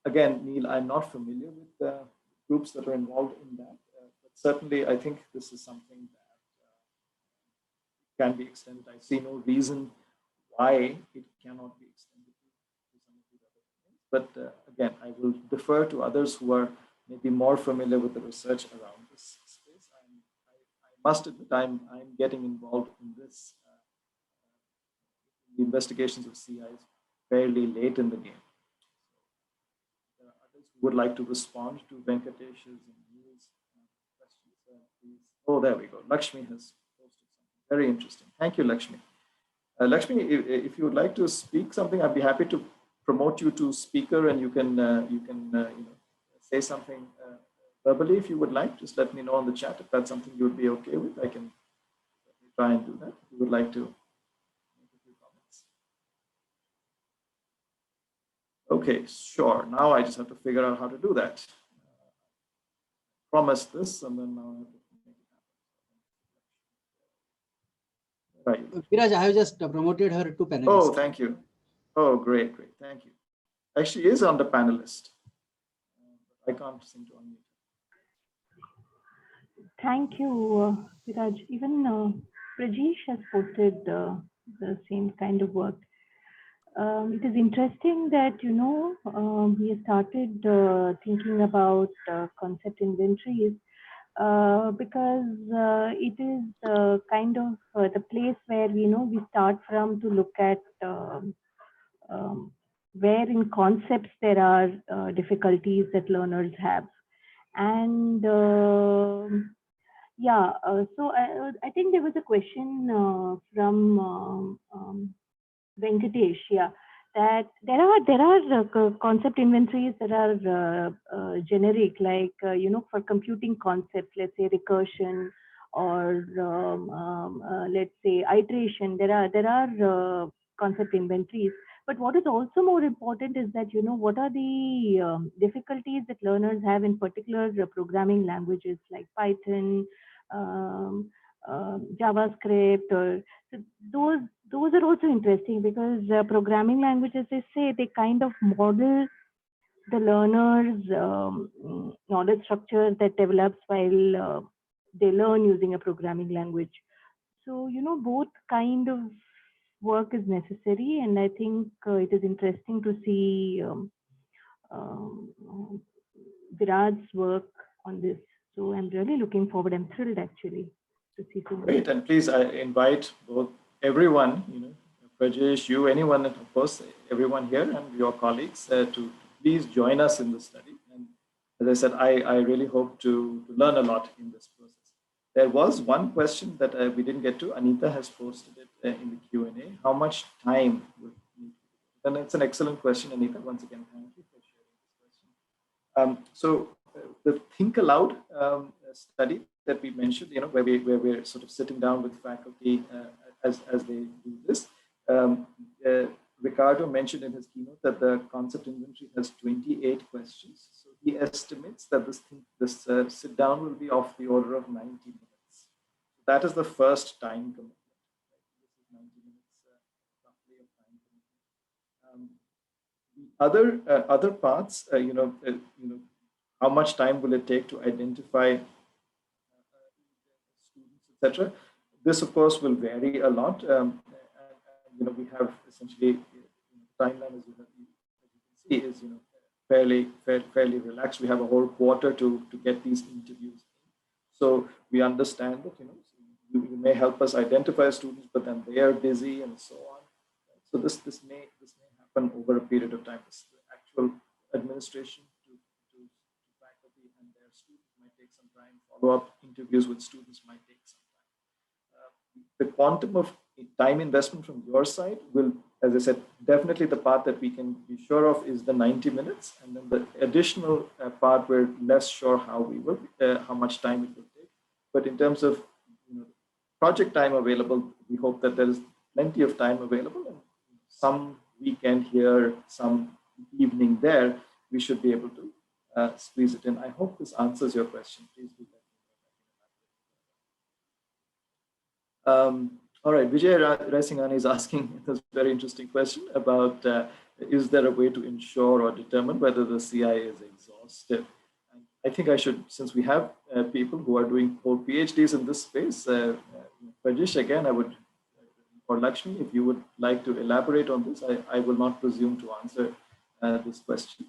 Again, Neil, I'm not familiar with the groups that are involved in that, but certainly I think this is something that can be extended. I see no reason why it cannot be extended to some of these other things. but again, I will defer to others who are maybe more familiar with the research around this space. I must admit I'm getting involved in this, the investigations of CIs fairly late in the game. There are others who would like to respond to Venkatesh's and Neil's questions. Please. Oh, there we go. Lakshmi has posted something very interesting. Thank you, Lakshmi. Lakshmi, if you would like to speak something, I'd be happy to promote you to speaker, and you can say something verbally if you would like. Just let me know on the chat if that's something you would be okay with. I can try and do that. If you would like to make a few comments. Okay, sure. Now I just have to figure out how to do that. Promise this, and then now I have to make it happen. Right. Viraj, I have just promoted her to panelist. Oh, thank you. Oh, great, great. Thank you. Actually, is on the panelist. I can't seem to unmute. Thank you, Viraj. Even Rajesh has posted the same kind of work. It is interesting that, we started thinking about concept inventories because it is kind of the place where, we start from to look at where in concepts there are difficulties that learners have. And so I think there was a question from Venkatesh, that there are concept inventories that are generic, like for computing concepts, let's say recursion, or let's say iteration. There are concept inventories. But what is also more important is that what are the difficulties that learners have in particular programming languages like Python, JavaScript, or so those are also interesting, because programming languages, they kind of model the learner's knowledge structure that develops while they learn using a programming language. So, both kind of work is necessary, and I think it is interesting to see Viraj's work on this. So I'm really looking forward. I'm thrilled actually to see so Great, and please I invite both everyone, Prajesh, you, anyone, and of course everyone here and your colleagues to please join us in the study. And as I said, I really hope to learn a lot in this process. There was one question that we didn't get to. Anita has posted it in the Q&A. How much time would need? And it's an excellent question, Anita. Once again, thank you for sharing this question. So the Think Aloud study that we mentioned, where we're sort of sitting down with faculty as they do this. Ricardo mentioned in his keynote that the concept inventory has 28 questions. So he estimates that this sit down will be of the order of 90 minutes. That is the first time commitment. This is 90 minutes roughly of time commitment. The other parts, how much time will it take to identify students, etc. This, of course, will vary a lot. We have essentially timeline, as you can see, is fairly relaxed. We have a whole quarter to get these interviews in. So we understand that you may help us identify students, but then they are busy and so on. So this may happen over a period of time. This actual administration to faculty and their students might take some time. Follow-up interviews with students might take some time. The quantum of time investment from your side will, as I said, definitely the part that we can be sure of is the 90 minutes, and then the additional part we're less sure how much time it will take. But in terms of project time available, we hope that there is plenty of time available, and some weekend here, some evening there, we should be able to squeeze it in. I hope this answers your question. Please do that. All right, Vijay Raisingani is asking this very interesting question about is there a way to ensure or determine whether the CI is exhaustive? And I think I should, since we have people who are doing whole PhDs in this space, Rajesh, again, I would, or Lakshmi, if you would like to elaborate on this, I will not presume to answer this question.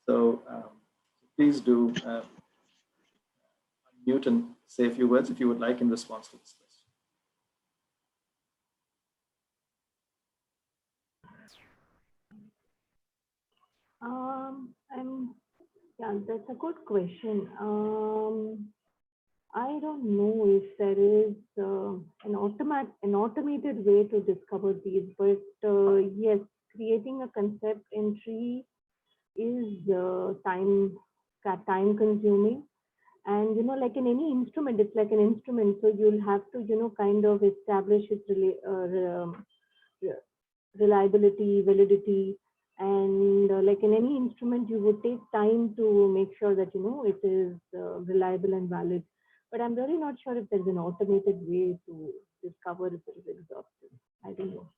So please do unmute and say a few words if you would like in response to this question. Yeah, that's a good question. I don't know if there is an automated way to discover these, but yes, creating a concept entry is time consuming. And like in any instrument, it's like an instrument, so you'll have to kind of establish its reliability, validity, and like in any instrument, you would take time to make sure that it is reliable and valid. But I'm really not sure if there's an automated way to discover if it is exhaustive. I don't know.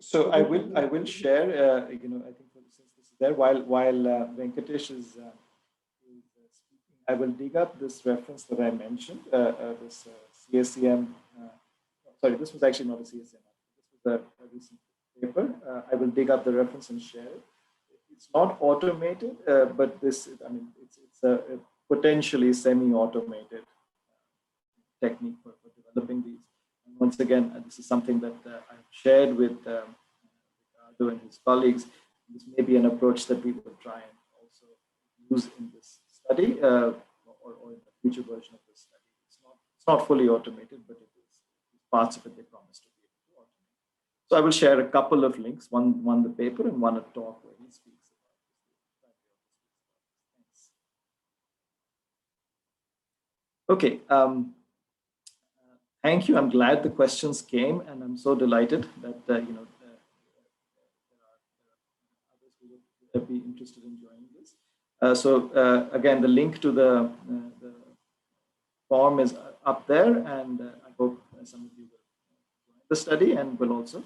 So I will share. I think since this is there, while Venkatesh is speaking, I will dig up this reference that I mentioned. This CSCM. Sorry, this was actually not a CSCM. This was a recent paper. I will dig up the reference and share it. It's not automated, but this, it's a potentially semi-automated technique for developing these. And once again, this is something that I've shared with Ricardo and his colleagues. This may be an approach that we will try and also use in this study or in the future version of this study. It's not fully automated, but it is parts of it they promise to be able to automate. So I will share a couple of links, one the paper and one a talk where he speaks about this. Okay. Thank you. I'm glad the questions came, and I'm so delighted that there are others who would be interested in joining this. So again, the link to the form is up there, and I hope some of you will join the study and will also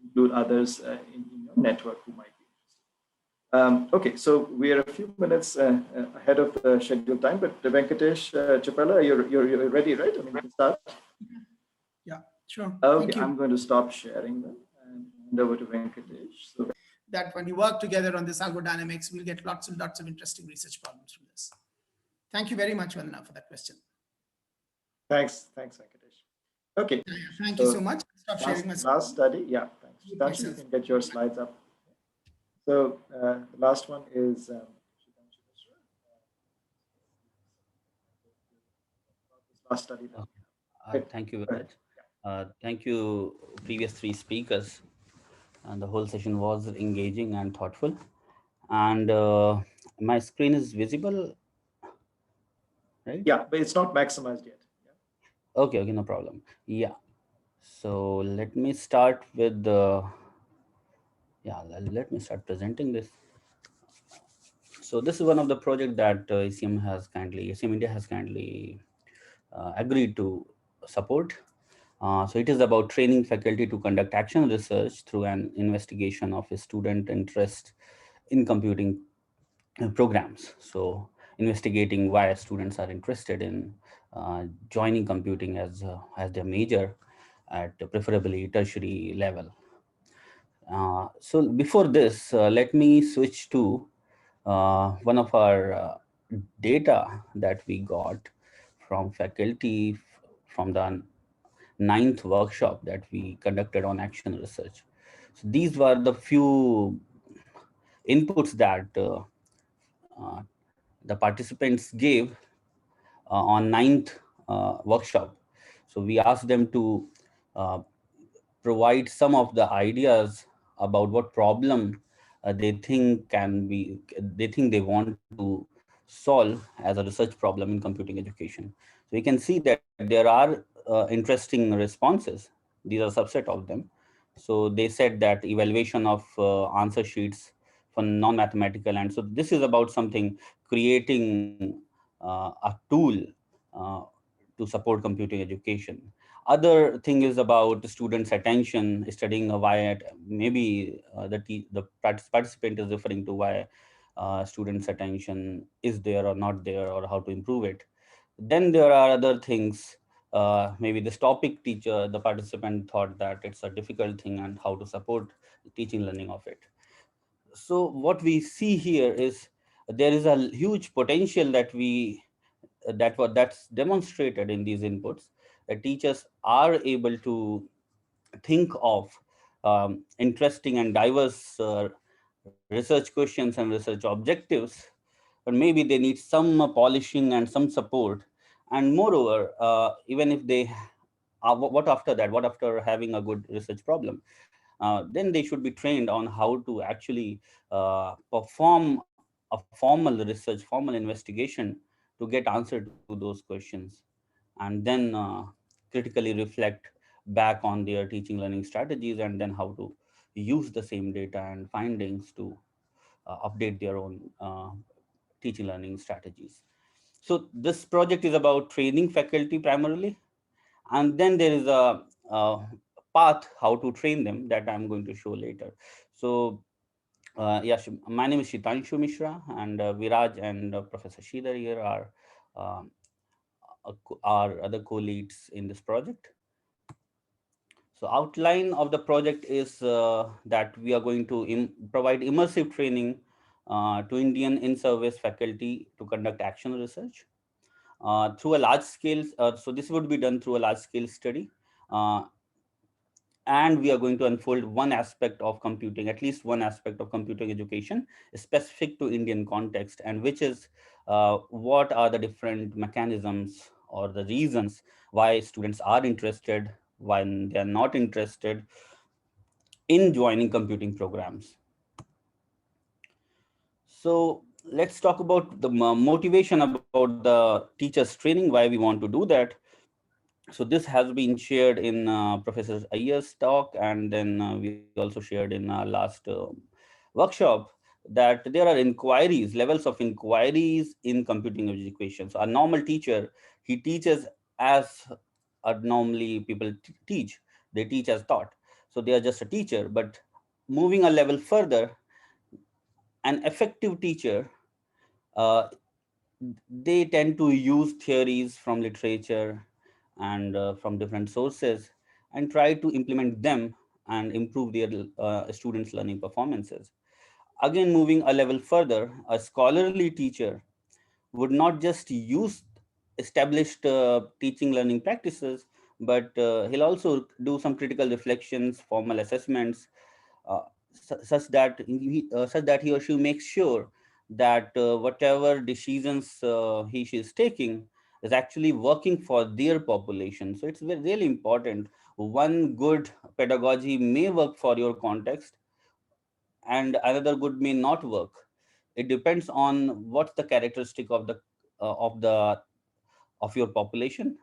include others in your network who might be interested. Okay, so we are a few minutes ahead of the scheduled time, but Venkatesh Chapella, you're ready, right? I mean, we can start. Yeah, sure. Okay, I'm going to stop sharing them and hand over to Venkatesh. So that when you work together on this algodynamics, we'll get lots and lots of interesting research problems from this. Thank you very much, Vandana, for that question. Thanks, Venkatesh. Okay. Thank you so much. Stop sharing my last study. Yeah, thanks. Sudhanshu, you can get your slides up. So the last one is last study. Thank you very much. Thank you, previous three speakers. And the whole session was engaging and thoughtful. And my screen is visible, right? Yeah, but it's not maximized yet. Yeah. Okay, no problem. Yeah. So let me start with let me start presenting this. So this is one of the projects that ECM India has kindly agreed to support. So it is about training faculty to conduct action research through an investigation of a student interest in computing programs. So investigating why students are interested in joining computing as their major at preferably tertiary level. So before this, let me switch to one of our data that we got from faculty from the 9th workshop that we conducted on action research. So these were the few inputs that the participants gave on 9th workshop. So we asked them to provide some of the ideas about what problem they think they want to solve as a research problem in computing education. So we can see that there are interesting responses. These are a subset of them. So they said that evaluation of answer sheets for non-mathematical, and so this is about something creating a tool to support computing education. Other thing is about students' attention, studying why maybe the participant is referring to why students' attention is there or not there, or how to improve it. Then there are other things. Maybe this topic teacher, the participant thought that it's a difficult thing and how to support teaching learning of it. So what we see here is there is a huge potential that's demonstrated in these inputs. Teachers are able to think of interesting and diverse research questions and research objectives, but maybe they need some polishing and some support. And moreover, even if they what after that, what after having a good research problem, then they should be trained on how to actually perform a formal research, formal investigation to get answer to those questions, and then critically reflect back on their teaching learning strategies, and then how to use the same data and findings to update their own teaching learning strategies. So this project is about training faculty primarily, and then there is a path how to train them that I'm going to show later. So yes, my name is Shitanshu Mishra, and Viraj and Professor Shidhar here are um, our other co-leads in this project. So outline of the project is that we are going to provide immersive training to Indian in-service faculty to conduct action research through a large scale. So this would be done through a large scale study. Uh, and we are going to unfold one aspect of computing, at least one aspect of computing education specific to Indian context, and which is what are the different mechanisms or the reasons why students are interested, why they are not interested in joining computing programs. So let's talk about the motivation about the teachers training, why we want to do that. So this has been shared in Professor Ayer's talk, and then we also shared in our last workshop, that there are inquiries, levels of inquiries in computing education. So a normal teacher, he teaches as normally people teach. They teach as taught. So they are just a teacher. But moving a level further, an effective teacher, uh, they tend to use theories from literature and from different sources, and try to implement them and improve their students' learning performances. Again, moving a level further, a scholarly teacher would not just use established teaching learning practices, but he'll also do some critical reflections, formal assessments, such that he or she makes sure that whatever decisions he she is taking is actually working for their population. So it's really important. One good pedagogy may work for your context, and another good may not work. It depends on what's the characteristic of the of the of your population,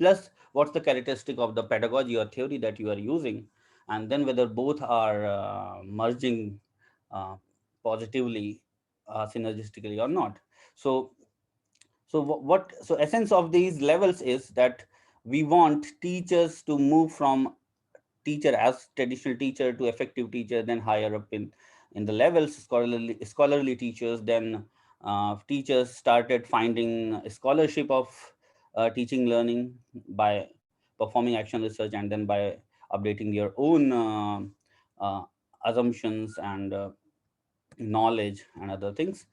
plus what's the characteristic of the pedagogy or theory that you are using, and then whether both are merging uh, positively, synergistically or not. So so essence of these levels is that we want teachers to move from teacher as traditional teacher to effective teacher, then higher up in the levels, scholarly teachers. Then teachers started finding scholarship of teaching learning by performing action research, and then by updating their own uh, assumptions and knowledge and other things.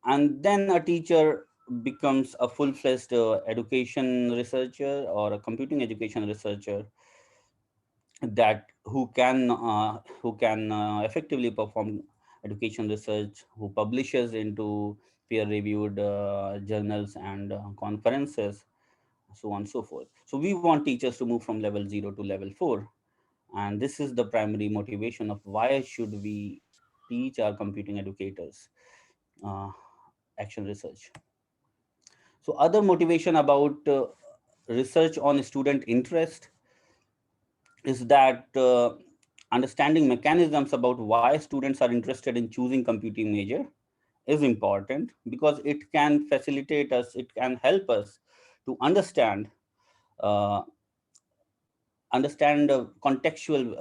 And then a teacher becomes a full-fledged education researcher or a computing education researcher, that who can effectively perform education research, who publishes into peer reviewed journals and conferences, so on and so forth. So we want teachers to move from level 0 to level 4, and this is the primary motivation of why should we teach our computing educators uh, action research. So other motivation about research on student interest is that understanding mechanisms about why students are interested in choosing computing major is important, because it can facilitate us, it can help us to uh, understand contextual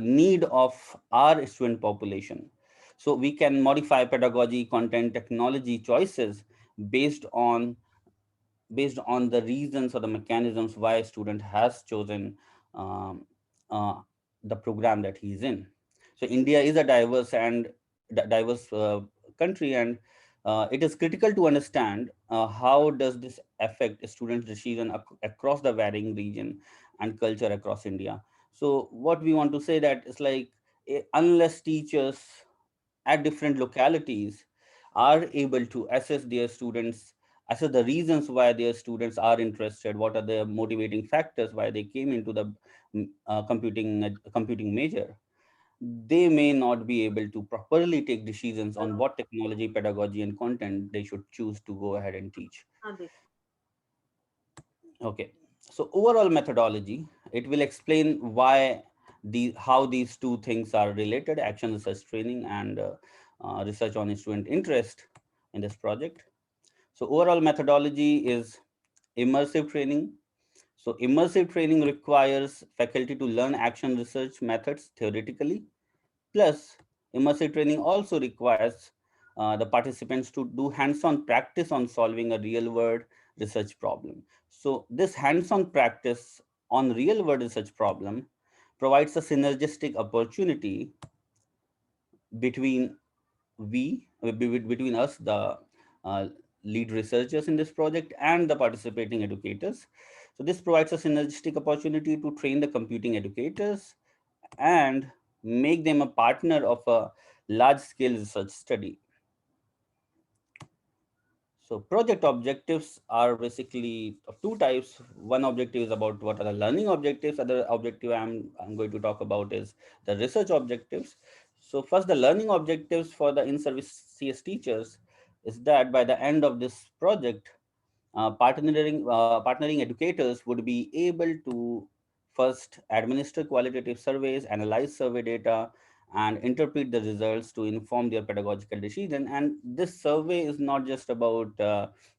need of our student population. So we can modify pedagogy, content, technology choices based on the reasons or the mechanisms why a student has chosen um, uh, the program that he's in. So India is a diverse and diverse country, and it is critical to understand how does this affect students' decision across the varying region and culture across India. So what we want to say that is like, unless teachers at different localities are able to assess their students, assess the reasons why their students are interested, what are the motivating factors why they came into the computing major, they may not be able to properly take decisions on what technology, pedagogy, and content they should choose to go ahead and teach. Okay, so overall methodology, it will explain why how these two things are related: action research training and research on student interest in this project. So overall methodology is immersive training. So immersive training requires faculty to learn action research methods theoretically. Plus, immersive training also requires the participants to do hands-on practice on solving a real-world research problem. So this hands-on practice on real-world research problem provides a synergistic opportunity between between us, the uh, lead researchers in this project, and the participating educators. So this provides a synergistic opportunity to train the computing educators and make them a partner of a large scale research study. So project objectives are basically of two types. One objective is about what are the learning objectives. Other objective I'm going to talk about is the research objectives. So first, the learning objectives for the in-service CS teachers is that by the end of this project, partnering educators would be able to first administer qualitative surveys, analyze survey data, and interpret the results to inform their pedagogical decision. And this survey is not just about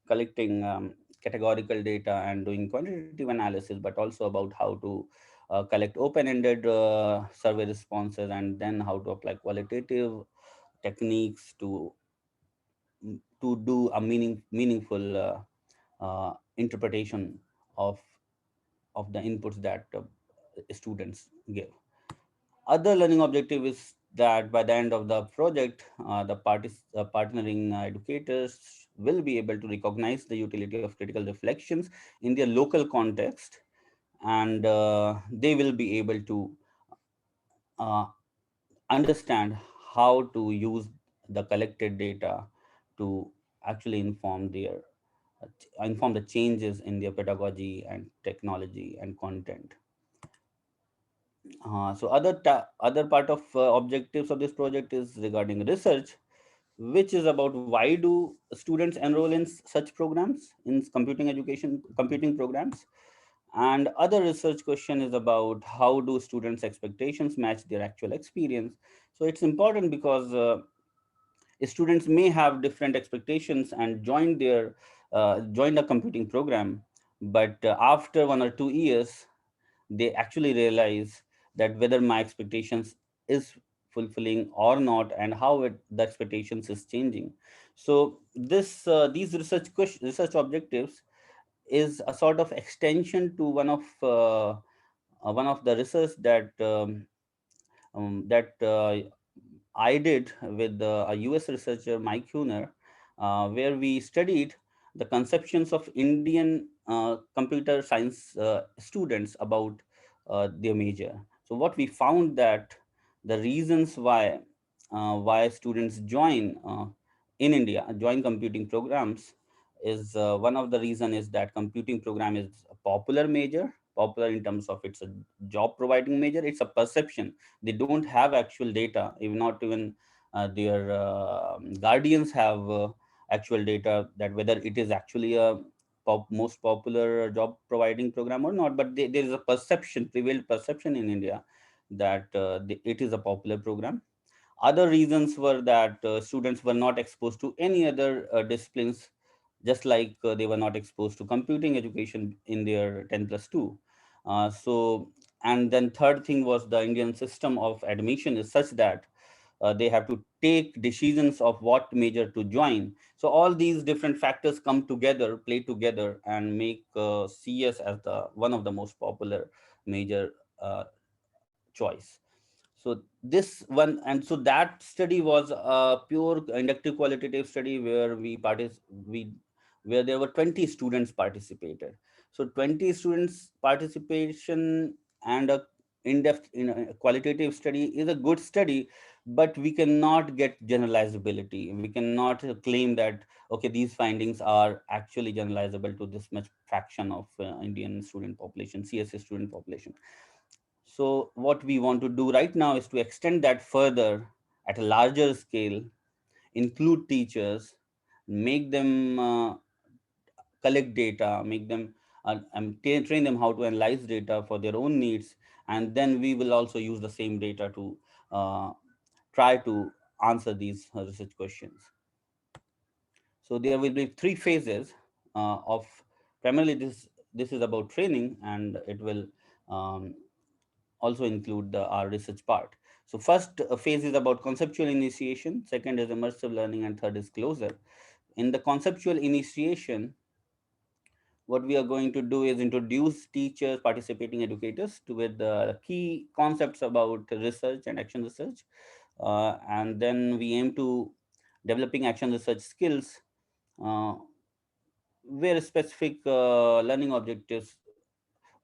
collecting categorical data and doing quantitative analysis, but also about how to collect open-ended survey responses, and then how to apply qualitative techniques to do a meaningful interpretation of the inputs that students give. Other learning objective is that by the end of the project, partnering educators will be able to recognize the utility of critical reflections in their local context, and they will be able to uh, understand how to use the collected data to actually inform the changes in their pedagogy and technology and content. So other part of objectives of this project is regarding research, which is about why do students enroll in such programs, in computing programs. And other research question is about how do students expectations match their actual experience. So it's important because students may have different expectations and join a computing program, but after 1 or 2 years they actually realize that whether my expectations is fulfilling or not, and how the expectations is changing. So these research objectives is a sort of extension to one of the research that I did with a US researcher, Mike Huner, where we studied the conceptions of Indian computer science students about their major. So what we found that the reasons why students in India join computing programs is one of the reason is that computing program is a popular major, popular in terms of it's a job providing major. It's a perception. They don't have actual data, even not even their guardians have actual data that whether it is actually a most popular job providing program or not, but there is a prevailed perception in India that it is a popular program. Other reasons were that students were not exposed to any other disciplines, just like they were not exposed to computing education in their 10+2. And then third thing was the Indian system of admission is such that they have to take decisions of what major to join. So all these different factors come together, play together, and make CS as the one of the most popular major choice. So this one, and so that study was a pure inductive qualitative study where we where there were 20 students participated. So 20 students participation and a in-depth in a qualitative study is a good study, but we cannot get generalizability. We cannot claim that okay, these findings are actually generalizable to this much fraction of Indian student population, CSA student population. So what we want to do right now is to extend that further at a larger scale, include teachers, make them collect data, make them train them how to analyze data for their own needs, and then we will also use the same data to uh, try to answer these research questions. So there will be three phases of primarily this is about training, and it will um, also include our research part. So first phase is about conceptual initiation, second is immersive learning, and third is closure. In the conceptual initiation, what we are going to do is introduce teachers, participating educators to with the key concepts about research and action research. And then we aim to developing action research skills uh, where specific learning objectives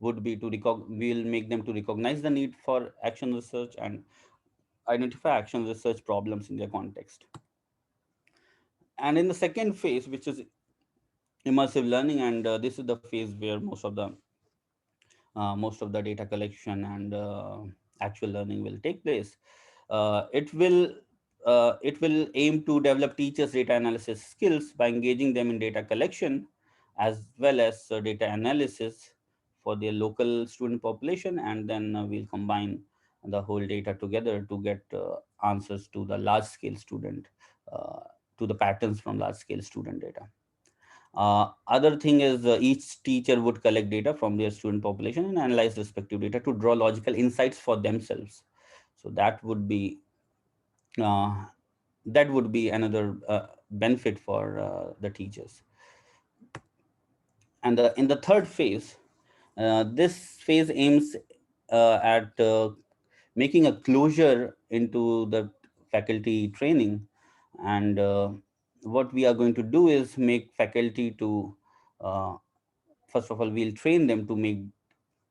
would be to we'll make them to recognize the need for action research and identify action research problems in their context. And in the second phase, which is immersive learning, and this is the phase where most of the data collection and actual learning will take place. It will aim to develop teachers' data analysis skills by engaging them in data collection as well as data analysis for their local student population, and then we'll combine the whole data together to get answers to the large scale student uh, to the patterns from large scale student data. Other thing is each teacher would collect data from their student population and analyze respective data to draw logical insights for themselves. So uh, that would be another benefit for the teachers. And in the third phase, this phase aims at making a closure into the faculty training, and what we are going to do is make faculty to uh, first of all, we'll train them to make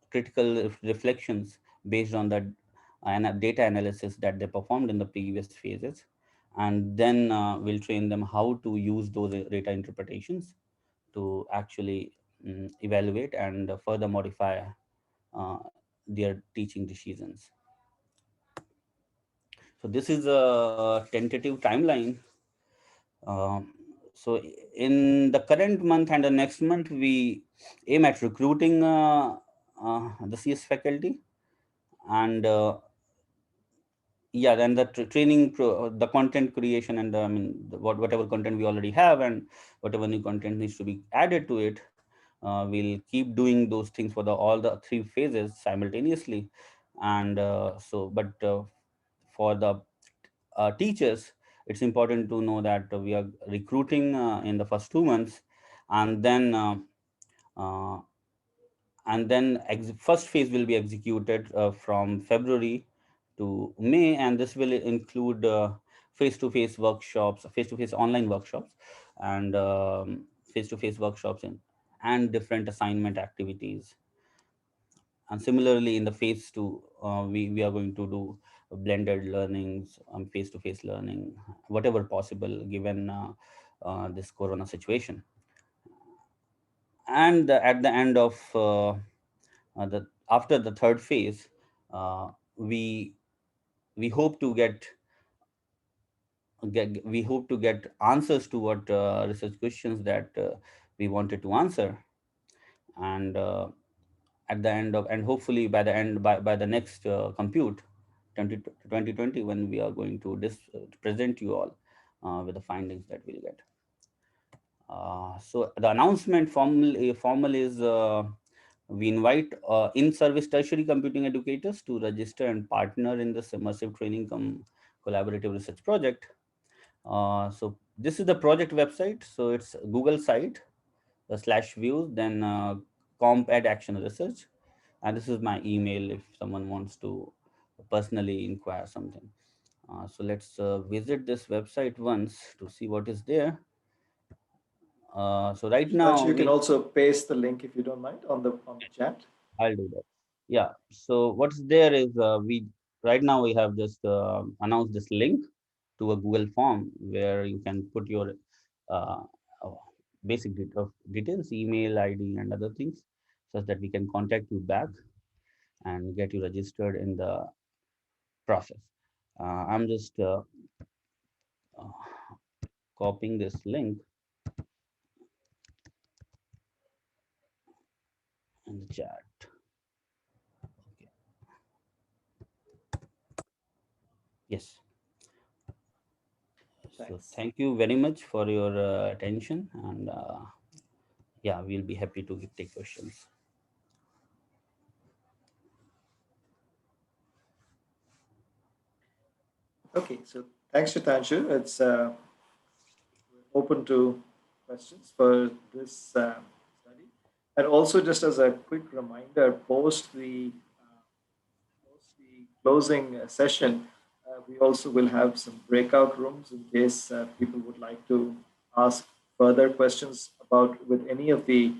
critical reflections based on the data analysis that they performed in the previous phases. And then we'll train them how to use those data interpretations to actually evaluate and further modify uh, their teaching decisions. So this is a tentative timeline. Um, so in the current month and the next month, we aim at recruiting the CS faculty, and yeah, then the the content creation, and I mean whatever content we already have and whatever new content needs to be added to it, we'll keep doing those things for the all the three phases simultaneously. And for the teachers, it's important to know that we are recruiting in the first 2 months, and then uh, first phase will be executed from February to May, and this will include face-to-face workshops, face-to-face online workshops, and face-to-face workshops and different assignment activities. And similarly, in the phase two, we are going to do blended learnings, face-to-face learning, whatever possible given this Corona situation. And at the end of the after the third phase, uh, we we hope to we hope to get answers to what research questions that we wanted to answer, and at the end of and hopefully by the end by the next compute 2020, when we are going to present you all with the findings that we'll get. So the announcement formal is we invite in-service tertiary computing educators to register and partner in this immersive training collaborative research project. So this is the project website. So it's Google site /views, then comp ed action research, and this is my email if someone wants to personally inquire something. So let's visit this website once to see what is there. So right now You can also paste the link if you don't mind on the chat. I'll do that. Yeah. So what's there is we right now we have just announced this link to a Google form where you can put your uh, uh, basic details, email ID, and other things, such that we can contact you back and get you registered in the process. I'm just uh, copying this link in the chat. Okay. Yes. So Thanks. thank you very much for your attention, and yeah, we'll be happy to take questions. Okay, so thanks, Shitanshu. It's open to questions for this study. And also, just as a quick reminder, post the closing session, we also will have some breakout rooms in case people would like to ask further questions about with any of the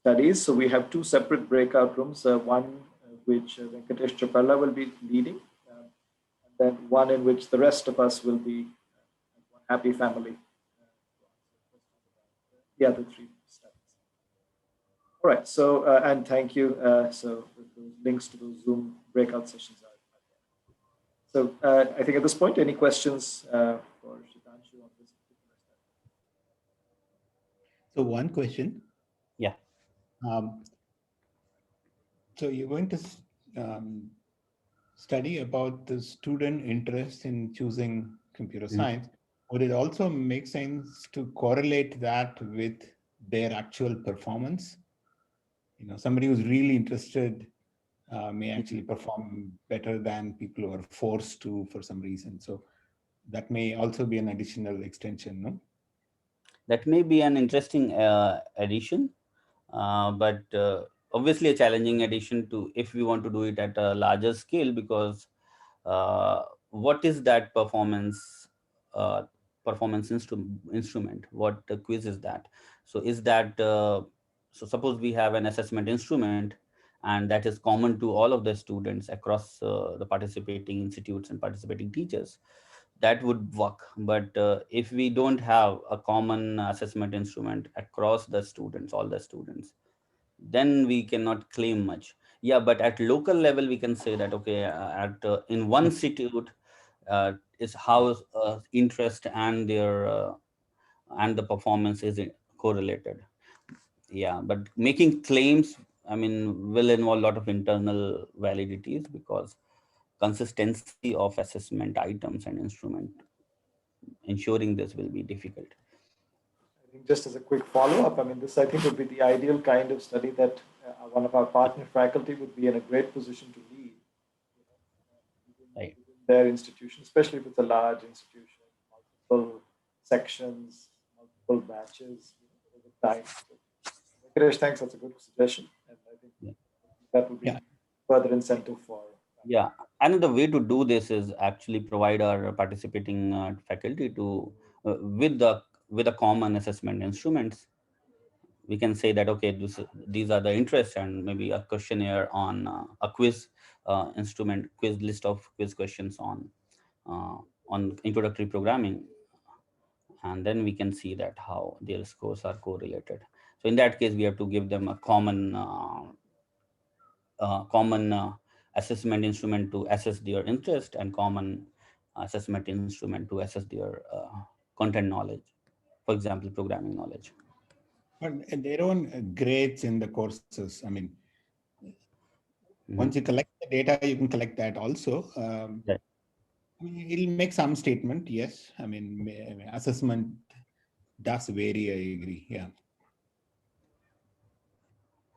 studies. So we have two separate breakout rooms, one which Venkatesh Chopella will be leading, and then one in which the rest of us will be one happy family. The other three studies. All right, so, and thank you. So the links to those Zoom breakout sessions are there. So I think at this point, any questions for Shitanshu on this particular study? So one question. Yeah. So you're going to study about the student interest in choosing computer science. Would it also make sense to correlate that with their actual performance? You know, somebody who's really interested may actually perform better than people who are forced to for some reason. So that may also be an additional extension, no? That may be an interesting addition, but obviously a challenging addition to if we want to do it at a larger scale, because what is that uh, performance instrument? What quiz is that? So is that so suppose we have an assessment instrument, and that is common to all of the students across the participating institutes and participating teachers, that would work. But if we don't have a common assessment instrument across the students, all the students, then we cannot claim much. Yeah, but at local level we can say that okay, at in one institute is how interest and their and the performance is correlated. Yeah, but making claims, I mean, will involve a lot of internal validities, because consistency of assessment items and instrument, ensuring this will be difficult. I think just as a quick follow-up, I mean, this I think would be the ideal kind of study that one of our partner faculty would be in a great position to lead, Right. within their institution, especially if it's a large institution, multiple sections, multiple batches, over time. So, Venkatesh, thanks. That's a good suggestion, and I think Yeah. that would be further incentive for. Yeah, another way to do this is actually provide our participating faculty to with a common assessment instruments. We can say that okay, these are the interests, and maybe a questionnaire on a quiz instrument, quiz list of quiz questions on introductory programming, and then we can see that how their scores are correlated. So in that case, we have to give them a common assessment instrument to assess their interest, and common assessment instrument to assess their content knowledge, for example, programming knowledge. But their own grades in the courses. I mean, once you collect the data, you can collect that also. Right. I mean, it'll make some statement, yes. I mean, assessment does vary, I agree, yeah.